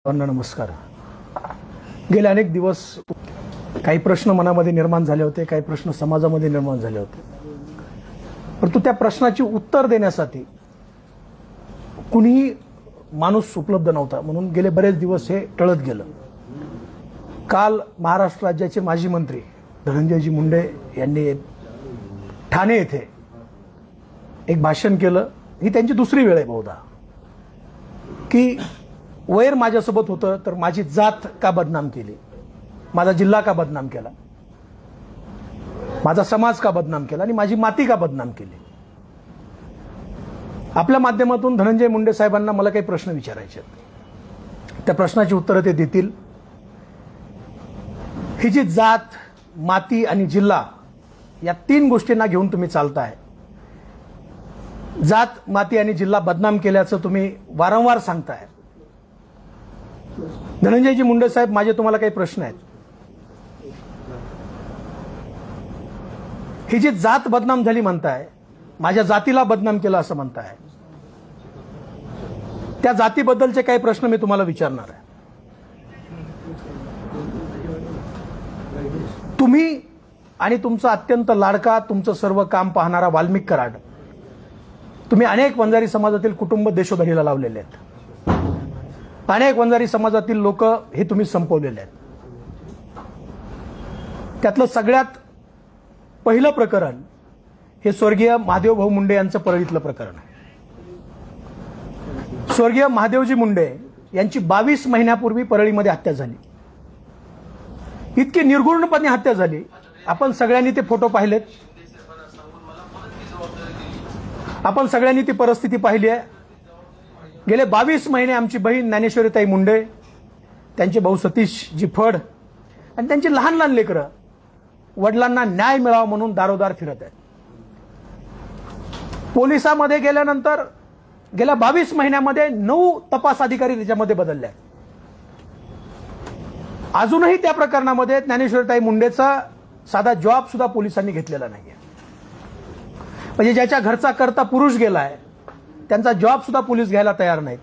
नमस्कार। गेले अनेक दिवस काही प्रश्न मनामध्ये निर्माण झाले होते, काही प्रश्न समाजामध्ये निर्माण झाले होते, परंतु त्या प्रश्नाची उत्तर देण्यासाठी कुणीही माणूस उपलब्ध नव्हता, म्हणून गेले बरेच दिवस हे टळत गेलं। काल महाराष्ट्र राज्याचे माजी मंत्री धनंजयजी मुंडे यांनी ठाणे येथे एक भाषण केलं। ही त्यांची दुसरी वेळ आहे बहुधा की वैर माझ्यासोबत होतं तर माझी जात का बदनाम केली, माझा जिल्हा का बदनाम केला, माझा समाज का बदनाम केला आणि माझी माती का बदनाम केली। आपल्या माध्यमातून धनंजय मुंडे साहेबांना मला काही प्रश्न विचारायचे आहेत, त्या प्रश्नाची उत्तरं ते देतील। ही जी जात, माती आणि जिल्हा या तीन गोष्टींना घेऊन तुम्ही चालताय, जात, माती आणि जिल्हा बदनाम केल्याचं तुम्ही वारंवार सांगताय। धनंजयजी मुंडे साहेब, माझे तुम्हाला काही प्रश्न आहेत। ही जी जात बदनाम झाली म्हणताय, माझ्या जातीला बदनाम केलं असं म्हणताय, त्या जातीबद्दलचे काही प्रश्न मी तुम्हाला विचारणार आहे। तुम्ही आणि तुमचा अत्यंत लाडका, तुमचं सर्व काम पाहणारा वाल्मिक कराड, तुम्ही अनेक वंजारी समाजातील कुटुंब देशोधडीला लावलेले आहेत, अनेक वंजारी समाजातील लोक हे तुम्ही संपवलेले आहेत। त्यातलं सगळ्यात पहिलं प्रकरण हे स्वर्गीय महादेव भाऊ मुंडे यांचं परळीतलं प्रकरण आहे। स्वर्गीय महादेवजी मुंडे यांची 22 महिन्यापूर्वी परळीमध्ये हत्या झाली। इतकी निर्घृणपणे हत्या झाली, आपण सगळ्यांनी ते फोटो पाहिलेत, आपण सगळ्यांनी ती परिस्थिती पाहिली आहे। गेले 22 महिने आमची बहीण ज्ञानेश्वरीताई मुंडे, त्यांचे भाऊ सतीशजी फड आणि त्यांची लहान लहान लेकरं वडिलांना न्याय मिळावा म्हणून दारोदार फिरत आहेत। पोलिसांमध्ये गेल्यानंतर गेल्या 22 महिन्यामध्ये 9 तपास अधिकारी त्याच्यामध्ये बदलले आहेत। अजूनही त्या प्रकरणामध्ये ज्ञानेश्वरीताई मुंडेचा साधा जॉब सुद्धा पोलिसांनी घेतलेला नाहीये। म्हणजे ज्याच्या घरचा करता पुरुष गेलाय त्यांचा जॉब सुद्धा पोलीस घ्यायला तयार नाहीत।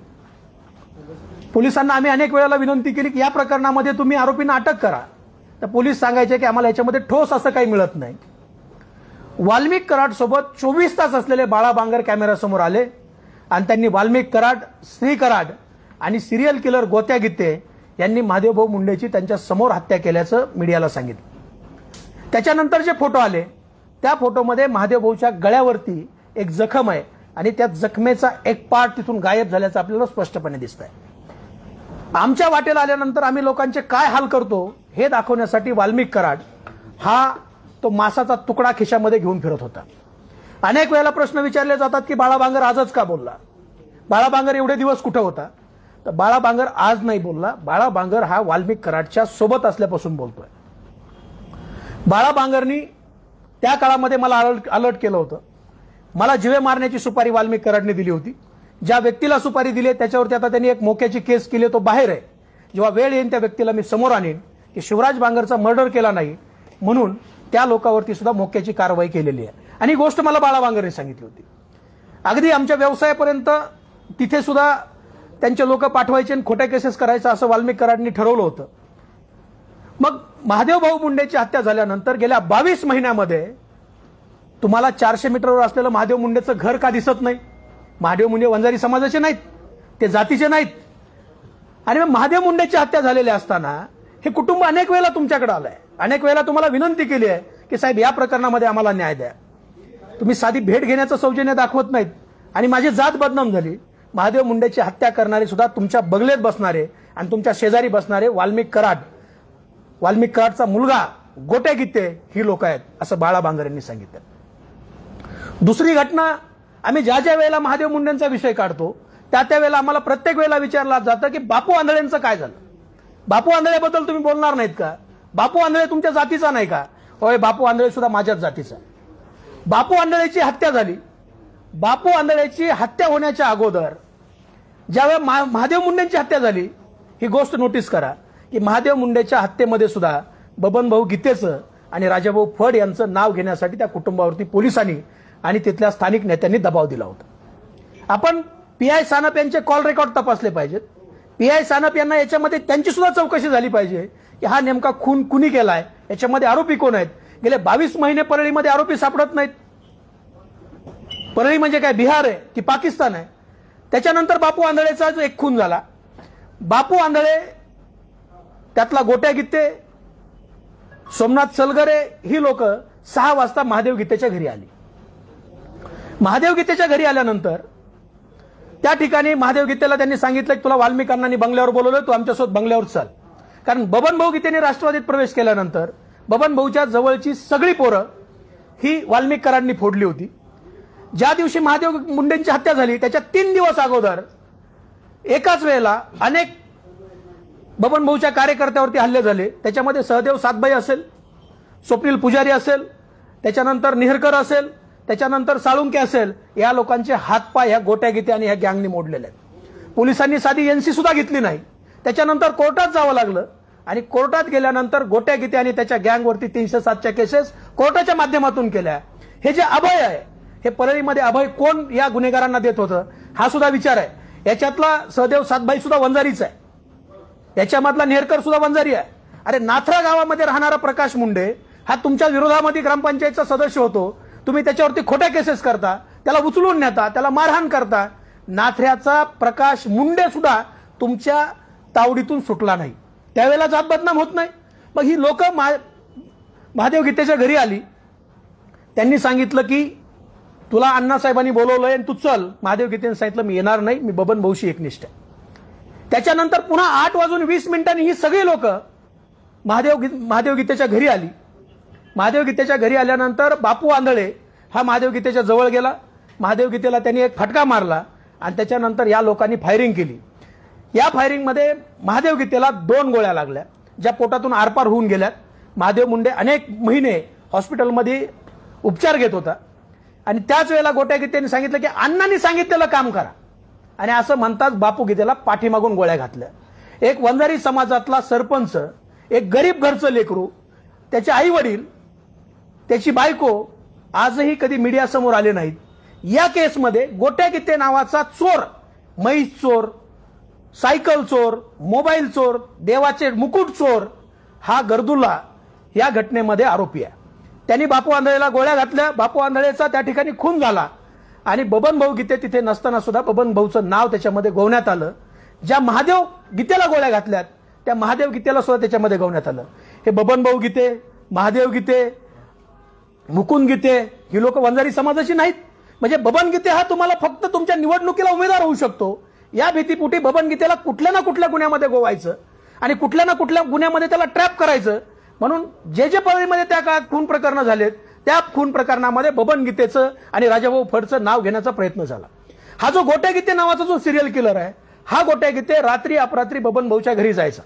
पोलिसांना आम्ही अनेक वेळेला विनंती केली की या प्रकरणामध्ये तुम्ही आरोपींना अटक करा, तर पोलीस सांगायचे की आम्हाला याच्यामध्ये ठोस असं काही मिळत नाही। वाल्मिक कराड सोबत 24 तास असलेले बाळा बांगर कॅमेऱ्यासमोर आले आणि त्यांनी वाल्मिक कराड, श्री कराड आणि सिरियल किलर गोत्या गीते यांनी महादेवभाऊ मुंडेची त्यांच्या समोर हत्या केल्याचं मीडियाला सांगितलं। त्याच्यानंतर जे फोटो आले त्या फोटोमध्ये महादेवभाऊच्या गळ्यावरती एक जखम आहे आणि त्या जखमेचा एक पार्ट तिथून गायब झाल्याचं आपल्याला स्पष्टपणे दिसतंय। आमच्या वाटेला आल्यानंतर आम्ही लोकांचे काय हाल करतो हे दाखवण्यासाठी वाल्मिक कराड हा तो मासाचा तुकडा खिशामध्ये घेऊन फिरत होता। अनेक वेळेला प्रश्न विचारले जातात की बाळा बांगर आजच का बोलला, बाळा बांगर एवढे दिवस कुठे होता, तर बाळा बांगर आज नाही बोलला, बाळा बांगर हा वाल्मिक कराडच्या सोबत असल्यापासून बोलतोय। बाळा बांगरनी त्या काळामध्ये मला अलर्ट केलं होतं। मला जीवे मारण्याची सुपारी वाल्मिक कराडने दिली होती। ज्या व्यक्तीला सुपारी दिली त्याच्यावरती आता त्यांनी एक मोक्याची केस केली, तो बाहेर आहे। जेव्हा वेळ येईल त्या व्यक्तीला मी समोर आणीन की शिवराज बांगरचा मर्डर केला नाही म्हणून त्या लोकांवरती सुद्धा मोक्याची कारवाई केलेली आहे। आणि ही गोष्ट मला बाळा बांगरने सांगितली होती। अगदी आमच्या व्यवसायापर्यंत तिथे सुद्धा त्यांचे लोक पाठवायचे आणि खोट्या केसेस करायचं असं वाल्मिक कराडनी ठरवलं होतं। मग महादेवभाऊ मुंडेची हत्या झाल्यानंतर गेल्या 22 महिन्यामध्ये तुम्हाला 400 मीटरवर असलेलं महादेव मुंडेचं घर का दिसत नाही? महादेव मुंडे वंजारी समाजाचे नाहीत, ते जातीचे नाहीत। आणि मग महादेव मुंडेची हत्या झालेली असताना हे कुटुंब अनेक वेळेला तुमच्याकडे आलंय, अनेक वेळेला तुम्हाला विनंती केली आहे की साहेब या प्रकरणामध्ये आम्हाला न्याय द्या। तुम्ही साधी भेट घेण्याचं सौजन्य दाखवत नाहीत आणि माझी जात बदनाम झाली। महादेव मुंडेची हत्या करणारे सुद्धा तुमच्या बगलेत बसणारे आणि तुमच्या शेजारी बसणारे वाल्मिक कराडचा मुलगा गोट्या गीते ही लोक आहेत असं बाळा बांगर यांनी सांगितलं। दुसरी घटना, आम्ही ज्या ज्या वेळेला महादेव मुंडेंचा विषय काढतो त्या वेळेला आम्हाला प्रत्येक वेळेला विचारलं जातं की बापू आंधळेंचं काय झालं? बापू आंधळेबद्दल तुम्ही बोलणार नाहीत का? बापू आंधळे तुमच्या जातीचा नाही का? होय, बापू आंधळे सुद्धा माझ्याच जातीचा। बापू आंधळेची हत्या झाली। बापू आंधळेची हत्या होण्याच्या अगोदर ज्यावेळेला महादेव मुंडेंची हत्या झाली, ही गोष्ट नोटीस करा की महादेव मुंडेच्या हत्येमध्ये सुद्धा बबन भाऊ गीतेचं आणि राजाभाऊ फड यांचं नाव घेण्यासाठी त्या कुटुंबावरती पोलिसांनी आणि तिथल्या स्थानिक नेत्यांनी दबाव दिला होता। आपण पीआय सानप यांचे कॉल रेकॉर्ड तपासले पाहिजेत। पीआय सानप यांना याच्यामध्ये त्यांची सुद्धा चौकशी झाली पाहिजे की हा नेमका खून कुणी केलाय, याच्यामध्ये आरोपी कोण आहेत. गेले 22 महिने परळीमध्ये आरोपी सापडत नाहीत. परळी म्हणजे काय बिहार आहे की पाकिस्तान आहे. त्याच्यानंतर बापू आंधळेचा जो एक खून झाला, बापू आंधळे त्यातला गोट्या गित्ते, सोमनाथ सलगरे ही लोक 6 वाजता महादेव गीतेच्या घरी आली. महादेव गीतेच्या घरी आल्यानंतर त्या ठिकाणी महादेव गीतेला त्यांनी सांगितलं की तुला वाल्मिक अण्णांनी बंगल्यावर बोलवलं, तू आमच्यासोबत बंगल्यावर चल. कारण बबन भाऊ गीतेने राष्ट्रवादीत प्रवेश केल्यानंतर बबन भाऊच्या जवळची सगळी पोरं ही वाल्मिक कराडांनी फोडली होती. ज्या दिवशी महादेव मुंडेंची हत्या झाली त्याच्या 3 दिवस अगोदर एकाच वेळेला अनेक बबन भाऊच्या कार्यकर्त्यावरती हल्ले झाले. त्याच्यामध्ये सहदेव सातबाई असेल, स्वप्नील पुजारी असेल, त्याच्यानंतर निहरकर असेल, त्याच्यानंतर साळुंके असेल, या लोकांचे हातपाय ह्या गोट्या गीते आणि ह्या गँगनी मोडलेले आहेत. पोलिसांनी साधी एनसी सुद्धा घेतली नाही. त्याच्यानंतर कोर्टात जावं लागलं आणि कोर्टात गेल्यानंतर गोट्या गीते आणि त्याच्या गँगवरती 307च्या केसेस कोर्टाच्या माध्यमातून केल्या. हे जे अभय आहे, हे परळीमध्ये अभय कोण या गुन्हेगारांना देत होतं हा सुद्धा विचार आहे. याच्यातला सहदेव सातबाई सुद्धा वंजारीच आहे, याच्यामधला नेहरकर सुद्धा वंजारी आहे. अरे नाथरा गावामध्ये राहणारा प्रकाश मुंडे हा तुमच्या विरोधामध्ये ग्रामपंचायतचा सदस्य होतो, तुम्ही त्याच्यावरती खोट्या केसेस करता, त्याला उचलून नेता, त्याला मारहाण करता. नाथऱ्याचा प्रकाश मुंडे सुद्धा तुमच्या तावडीतून सुटला नाही, त्यावेळेला जात बदनाम होत नाही. मग ही लोक महादेव गीतेच्या घरी आली, त्यांनी सांगितलं की तुला अण्णासाहेबांनी बोलवलंय आणि तू चल. महादेव गीतेने सांगितलं मी येणार नाही, मी बबन भाऊशी एकनिष्ठ आहे. त्याच्यानंतर पुन्हा 8:20 ही सगळी लोक महादेव गीतेच्या घरी आली. महादेव गीतेच्या घरी आल्यानंतर बापू आंधळे हा महादेव गीतेच्या जवळ गेला. महादेव गीतेला त्यांनी एक फटका मारला आणि त्याच्यानंतर या लोकांनी फायरिंग केली. या फायरिंगमध्ये महादेव गीतेला 2 गोळ्या लागल्या, ज्या पोटातून आरपार होऊन गेल्यात. महादेव मुंडे अनेक महिने हॉस्पिटलमध्ये उपचार घेत होता आणि त्याच वेळेला गोट्या गीतेने सांगितलं की अण्णांनी सांगितलेलं काम करा, आणि असं म्हणताच बापू गीतेला पाठीमागून गोळ्या घातल्या. एक वंजारी समाजातला सरपंच, एक गरीब घरचं लेकरू, त्याचे आई वडील, त्याची बायको आजही कधी मीडिया समोर आले नाहीत. या केसमध्ये गोट्या गीते नावाचा चोर, म्हैस चोर, सायकल चोर, मोबाईल चोर, देवाचे मुकुट चोर हा गर्दुल्ला या घटनेमध्ये आरोपी आहे. त्यांनी बापू आंधळेला गोळ्या घातल्या. बापू आंधळेचा त्या ठिकाणी खून झाला आणि बबन भाऊ गीते तिथे नसताना सुद्धा बबन भाऊचं नाव त्याच्यामध्ये गोवण्यात आलं. ज्या महादेव गीतेला गोळ्या घातल्यात त्या महादेव गीतेला सुद्धा त्याच्यामध्ये गोवण्यात आलं. हे बबन भाऊ गीते, महादेव गीते, मुकुंद गीते ही लोक वंजारी समाजाची नाहीत. म्हणजे बबन गीते हा तुम्हाला फक्त तुमच्या निवडणुकीला उमेदवार होऊ शकतो या भीतीपोटी बबन गीतेला कुठल्या ना कुठल्या गुन्ह्यामध्ये गोवायचं आणि कुठल्या ना कुठल्या गुन्ह्यामध्ये त्याला ट्रॅप करायचं. म्हणून जे परळीमध्ये त्या काळात खून प्रकरणं झालेत त्या खून प्रकरणामध्ये बबन गीतेचं आणि राजाभाऊ फडचं नाव घेण्याचा प्रयत्न झाला. हा जो गोट्या गीते नावाचा जो सिरियल किलर आहे, हा गोट्या गीते रात्री अपरात्री बबन भाऊच्या घरी जायचा.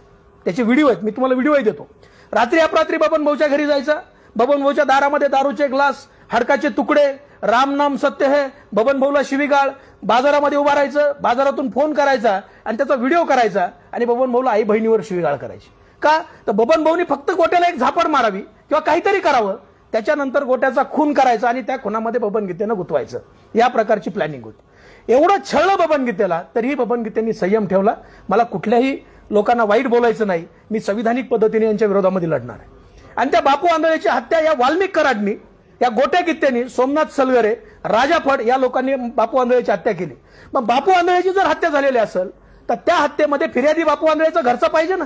त्याचे व्हिडिओ आहेत, मी तुम्हाला व्हिडिओही देतो. रात्री अपरात्री बबन भाऊच्या घरी जायचा. बबन भाऊच्या दारामध्ये दारूचे ग्लास, हडकाचे तुकडे, राम नाम सत्य है, बबन भाऊला शिवीगाळ, बाजारामध्ये उभा राहायचं, बाजारातून फोन करायचा आणि त्याचा व्हिडिओ करायचा आणि बबन भाऊला आई बहिणीवर शिवीगाळ करायची. का तर बबन भाऊनी फक्त गोट्याला एक झापड मारावी किंवा काहीतरी करावं, त्याच्यानंतर गोट्याचा खून करायचा आणि त्या खुनामध्ये बबन गीतेनं गुंतवायचं. या प्रकारची प्लॅनिंग होती. एवढं छळलं बबन गीतेला, तरीही बबन गीतेंनी संयम ठेवला. मला कुठल्याही लोकांना वाईट बोलायचं नाही, मी संविधानिक पद्धतीने यांच्या विरोधामध्ये लढणार आहे. आणि त्या बापू आंधळेची हत्या या वाल्मिक कराडनी, या गोट्या गीतेनी, सोमनाथ सलगरे, राजा फड या लोकांनी बापू आंधळेची हत्या केली. मग बापू आंधळेची जर हत्या झालेली असेल तर त्या हत्येमध्ये फिर्यादी बापू आंधळेचा घरचा पाहिजे ना.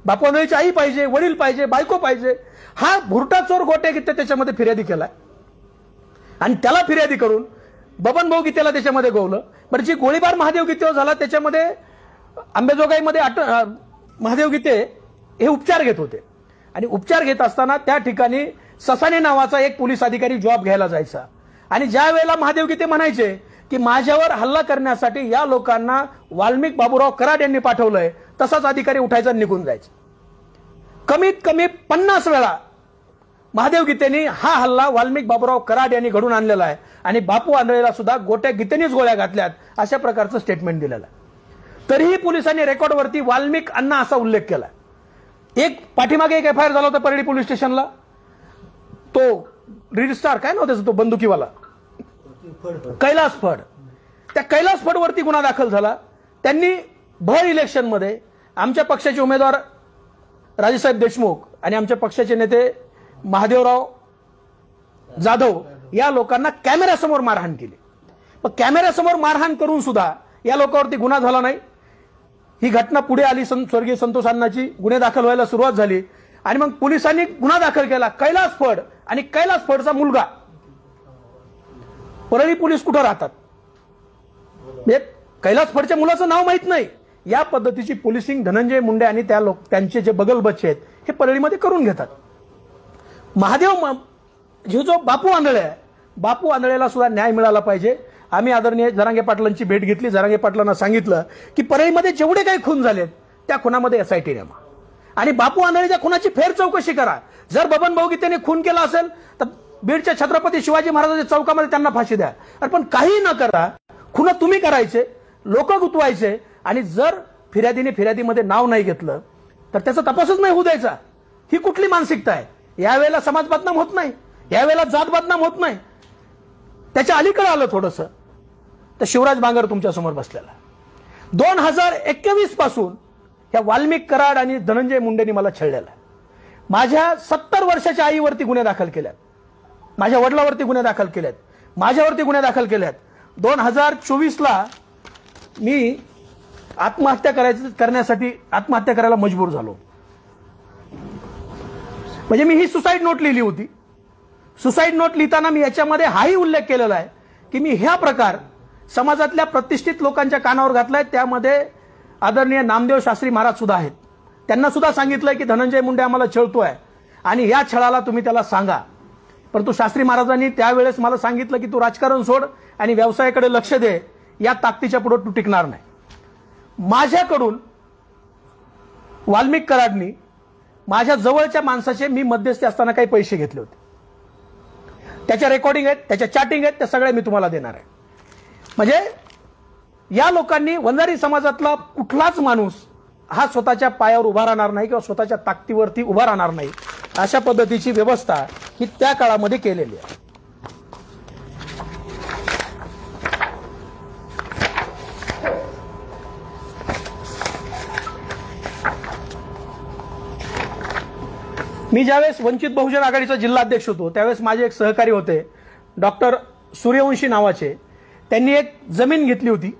बापू आंधळेची आई पाहिजे, वडील पाहिजे, बायको पाहिजे. हा भुरटा चोर गोट्या गीते त्याच्यामध्ये फिर्यादी केलाय आणि त्याला फिर्यादी करून बबन भाऊ गीतेला त्याच्यामध्ये गोवलं. बरं, जी गोळीबार महादेव गीतेवर झाला त्याच्यामध्ये अंबेजोगाईमध्ये महादेव गीते हे उपचार घेत होते आणि उपचार घेत असताना त्या ठिकाणी ससाने नावाचा एक पोलीस अधिकारी जॉब घ्यायला जायचा आणि ज्या वेळेला महादेव गीते म्हणायचे की माझ्यावर हल्ला करण्यासाठी या लोकांना वाल्मिक बाबूराव कराड यांनी पाठवलंय, तसाच अधिकारी उठायचा निघून जायचा. कमीत कमी 50 वेळा महादेव गीतेनी हा हल्ला वाल्मिक बाबूराव कराड यांनी घडून आणलेला आहे आणि बापू आंधळेला सुद्धा गोट्या गीतेनीच गोळ्या घातल्यात अशा प्रकारचं स्टेटमेंट दिलेलं आहे. तरीही पोलिसांनी रेकॉर्डवरती वाल्मिक अण्णा असा उल्लेख केला. एक पाठीमागे एक एफआयआर झाला होता परळी पोलीस स्टेशनला. तो रीड स्टार काय नव्हतं, तो बंदुकीवाला कैलास फड, त्या कैलास फडवरती गुन्हा दाखल झाला. त्यांनी भर इलेक्शनमध्ये आमच्या पक्षाचे उमेदवार राजेसाहेब देशमुख आणि आमच्या पक्षाचे नेते महादेवराव जाधव या लोकांना कॅमेऱ्यासमोर मारहाण केली. पण कॅमेऱ्यासमोर मारहाण करून सुद्धा या लोकांवरती गुन्हा झाला नाही. ही घटना पुढे आली. स्वर्गीय संतोष अण्णांची गुन्हे दाखल व्हायला सुरुवात झाली आणि मग पोलिसांनी गुन्हा दाखल केला. कैलास फड आणि कैलास फडचा मुलगा. परळी पोलीस कुठं राहतात? कैलास फडच्या मुलाचं नाव माहित नाही. या पद्धतीची पोलिसिंग धनंजय मुंडे आणि त्यांचे जे बगलबच्चे आहेत हे परळीमध्ये करून घेतात. महादेव जो बापू आंधळे आहे, बापू आंधळेला सुद्धा न्याय मिळाला पाहिजे. आम्ही आदरणीय जरांगे पाटलांची भेट घेतली. जरांगे पाटलांना सांगितलं की परळीमध्ये जेवढे काही खून झालेत त्या खुनामध्ये एसआयटी नेमा आणि बापू आंधळेच्या खुनाची फेर चौकशी करा. जर बबन भाऊ गीतेने खून केला असेल तर बीडच्या छत्रपती शिवाजी महाराजांच्या चौकामध्ये त्यांना फाशी द्या. पण काही न करा खुन तुम्ही करायचे, लोक गुतवायचे आणि जर फिर्यादीमध्ये नाव नाही घेतलं तर त्याचा तपासच नाही होऊ द्यायचा. ही कुठली मानसिकता आहे? यावेळेला समाज बदनाम होत नाही, यावेळेला जात बदनाम होत नाही. त्याच्या अलीकडे आलं थोडंसं तर शिवराज बांगर तुमच्या समोर बसलेला. 2021 पासून या वाल्मिक कराड आणि धनंजय मुंडेंनी मला छळलेला. माझ्या 70 वर्षाच्या आईवरती गुन्हे दाखल केल्यात, माझ्या वडिलावरती गुन्हे दाखल केलेत, माझ्यावरती गुन्हे दाखल केलेत. 2024ला मी आत्महत्या करायला मजबूर झालो. म्हणजे मी ही सुसाईड नोट लिहिली होती. सुसाईड नोट लिहिताना मी याच्यामध्ये हाही उल्लेख केलेला आहे की मी ह्या प्रकार समाजातल्या प्रतिष्ठित लोकांच्या कानावर घातलाय. त्यामध्ये आदरणीय नामदेव शास्त्री महाराज सुद्धा आहेत. त्यांना सुद्धा सांगितलंय की धनंजय मुंडे आम्हाला छळतोय आणि या छळाला तुम्ही त्याला सांगा. परंतु शास्त्री महाराजांनी त्यावेळेस मला सांगितलं की तू राजकारण सोड आणि व्यवसायाकडे लक्ष दे. या ताकदीच्या पुढे तू टिकणार नाही. माझ्याकडून वाल्मिक कराडनी माझ्या जवळच्या माणसाचे मी मध्यस्थी असताना काही पैसे घेतले होते. त्याच्या रेकॉर्डिंग आहेत, त्याच्या चॅटिंग आहेत, त्या सगळ्या मी तुम्हाला देणार आहे. म्हणजे या लोकांनी वंजारी समाजातला कुठलाच माणूस हा स्वतःच्या पायावर उभा राहणार नाही किंवा स्वतःच्या ताकदीवरती उभा राहणार नाही अशा पद्धतीची व्यवस्था ही त्या काळामध्ये केलेली आहे. मी ज्यावेळेस वंचित बहुजन आघाडीचा जिल्हाध्यक्ष होतो त्यावेळेस माझे एक सहकारी होते डॉक्टर सूर्यवंशी नावाचे. त्यांनी एक जमीन घेतली होती.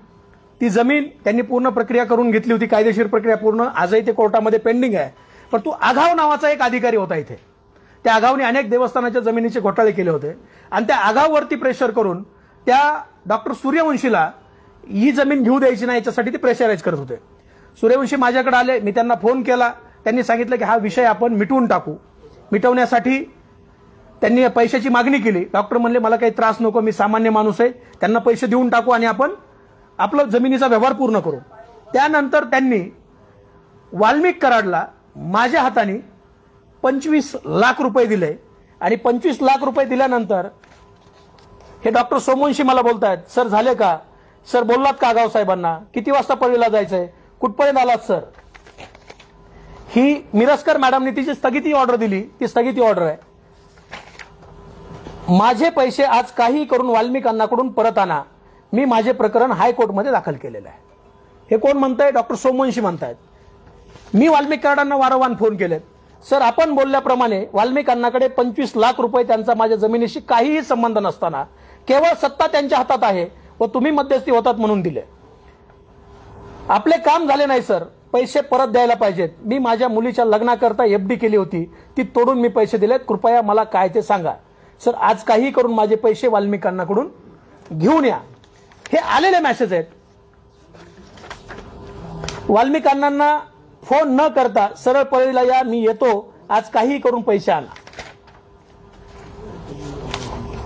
ती जमीन त्यांनी पूर्ण प्रक्रिया करून घेतली होती, कायदेशीर प्रक्रिया पूर्ण. आजही ते कोर्टामध्ये पेंडिंग आहे. पण तो आघाव नावाचा एक अधिकारी होता इथे. त्या आघावने अनेक देवस्थानाच्या जमिनीचे घोटाळे केले होते आणि त्या आघाववरती प्रेशर करून त्या डॉक्टर सूर्यवंशीला ही जमीन घेऊ द्यायची नाही याच्यासाठी ते प्रेशराईज करत होते. सूर्यवंशी माझ्याकडे आले, मी त्यांना फोन केला. त्यांनी सांगितलं की हा विषय आपण मिटवून टाकू. मिटवण्यासाठी त्यांनी पैशाची मागणी केली. डॉक्टर म्हणले मला काही त्रास नको, मी सामान्य माणूस आहे, त्यांना पैसे देऊन टाकू आणि आपण आपलं जमिनीचा व्यवहार पूर्ण करू. त्यानंतर त्यांनी वाल्मिक कराडला माझ्या हाताने 25 लाख रुपये दिले आणि 25 लाख रुपये दिल्यानंतर हे डॉक्टर सोमवंशी मला बोलतायत, सर झाले का? सर बोललात का आगाव साहेबांना? किती वाजता परळीला जायचंय? कुठपर्यंत आलात सर? ही मिरजकर मॅडमने तिची स्थगिती ऑर्डर दिली. ती स्थगिती ऑर्डर आहे. माझे पैसे आज काही करून वाल्मिक अण्णाकडून परत आणा. मी माझे प्रकरण हायकोर्टमध्ये दाखल केलेलं आहे. हे कोण म्हणताय? डॉक्टर सोमवंशी म्हणतायत. मी वाल्मिक कराडांना वारंवार फोन केलेत. सर आपण बोलल्याप्रमाणे वाल्मिक अण्णाकडे 25 लाख रुपये त्यांचा माझ्या जमिनीशी काहीही संबंध नसताना केवळ सत्ता त्यांच्या हातात आहे व तुम्ही मध्यस्थी होतात म्हणून दिले. आपले काम झाले नाही सर, पैसे परत द्यायला पाहिजेत. मी माझ्या मुलीच्या लग्नाकरता एफडी केली होती, ती तोडून मी पैसे दिलेत. कृपया मला काय ते सांगा. सर आज काही करून माझे पैसे वाल्मिक अण्णाकडून घेऊन या. हे आलेले मेसेज आहेत. वाल्मिक अण्णांना फोन न करता सरळ परळीला या, मी येतो, आज काही करून पैसे आणा.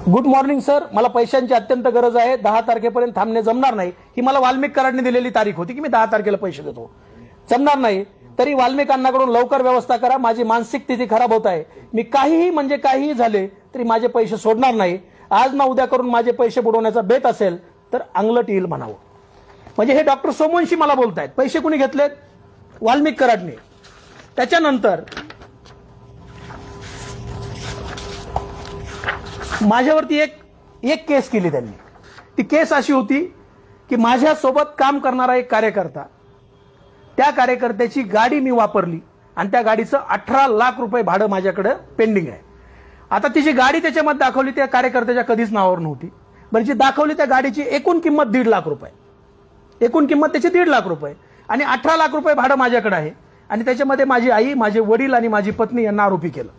गुड मॉर्निंग सर, मला पैशांची अत्यंत गरज आहे. 10 तारखेपर्यंत थांबणे जमणार नाही. ही मला वाल्मिक कराडने दिलेली तारीख होती की मी 10 तारखेला पैसे देतो. जमणार नाही तरी वाल्मिक अण्णाकडून लवकर व्यवस्था करा. माझी मानसिक स्थिती खराब होत आहे. मी काहीही म्हणजे काहीही झाले तरी माझे पैसे सोडणार नाही. आज ना उद्या करून माझे पैसे बुडवण्याचा बेत असेल तर अंगलट येईल म्हणावं. म्हणजे हे डॉक्टर सोमवंशी मला बोलतायत. पैसे कुणी घेतलेत? वाल्मिक कराडने. त्याच्यानंतर माझ्यावरती एक केस केली त्यांनी. ती केस अशी होती की माझ्यासोबत काम करणारा एक कार्यकर्ता त्या कार्यकर्त्याची गाडी मी वापरली आणि त्या गाडीचं 18 लाख रुपये भाडं माझ्याकडे पेंडिंग आहे. आता तिची गाडी त्याच्यामध्ये दाखवली, त्या कार्यकर्त्याच्या कधीच नावावर नव्हती. बरं, जी दाखवली त्या गाडीची एकूण किंमत 1.5 लाख रुपये, एकूण किंमत त्याची 1.5 लाख रुपये आणि 18 लाख रुपये भाडं माझ्याकडे आहे. आणि त्याच्यामध्ये माझी आई, माझे वडील आणि माझी पत्नी यांना आरोपी केलं.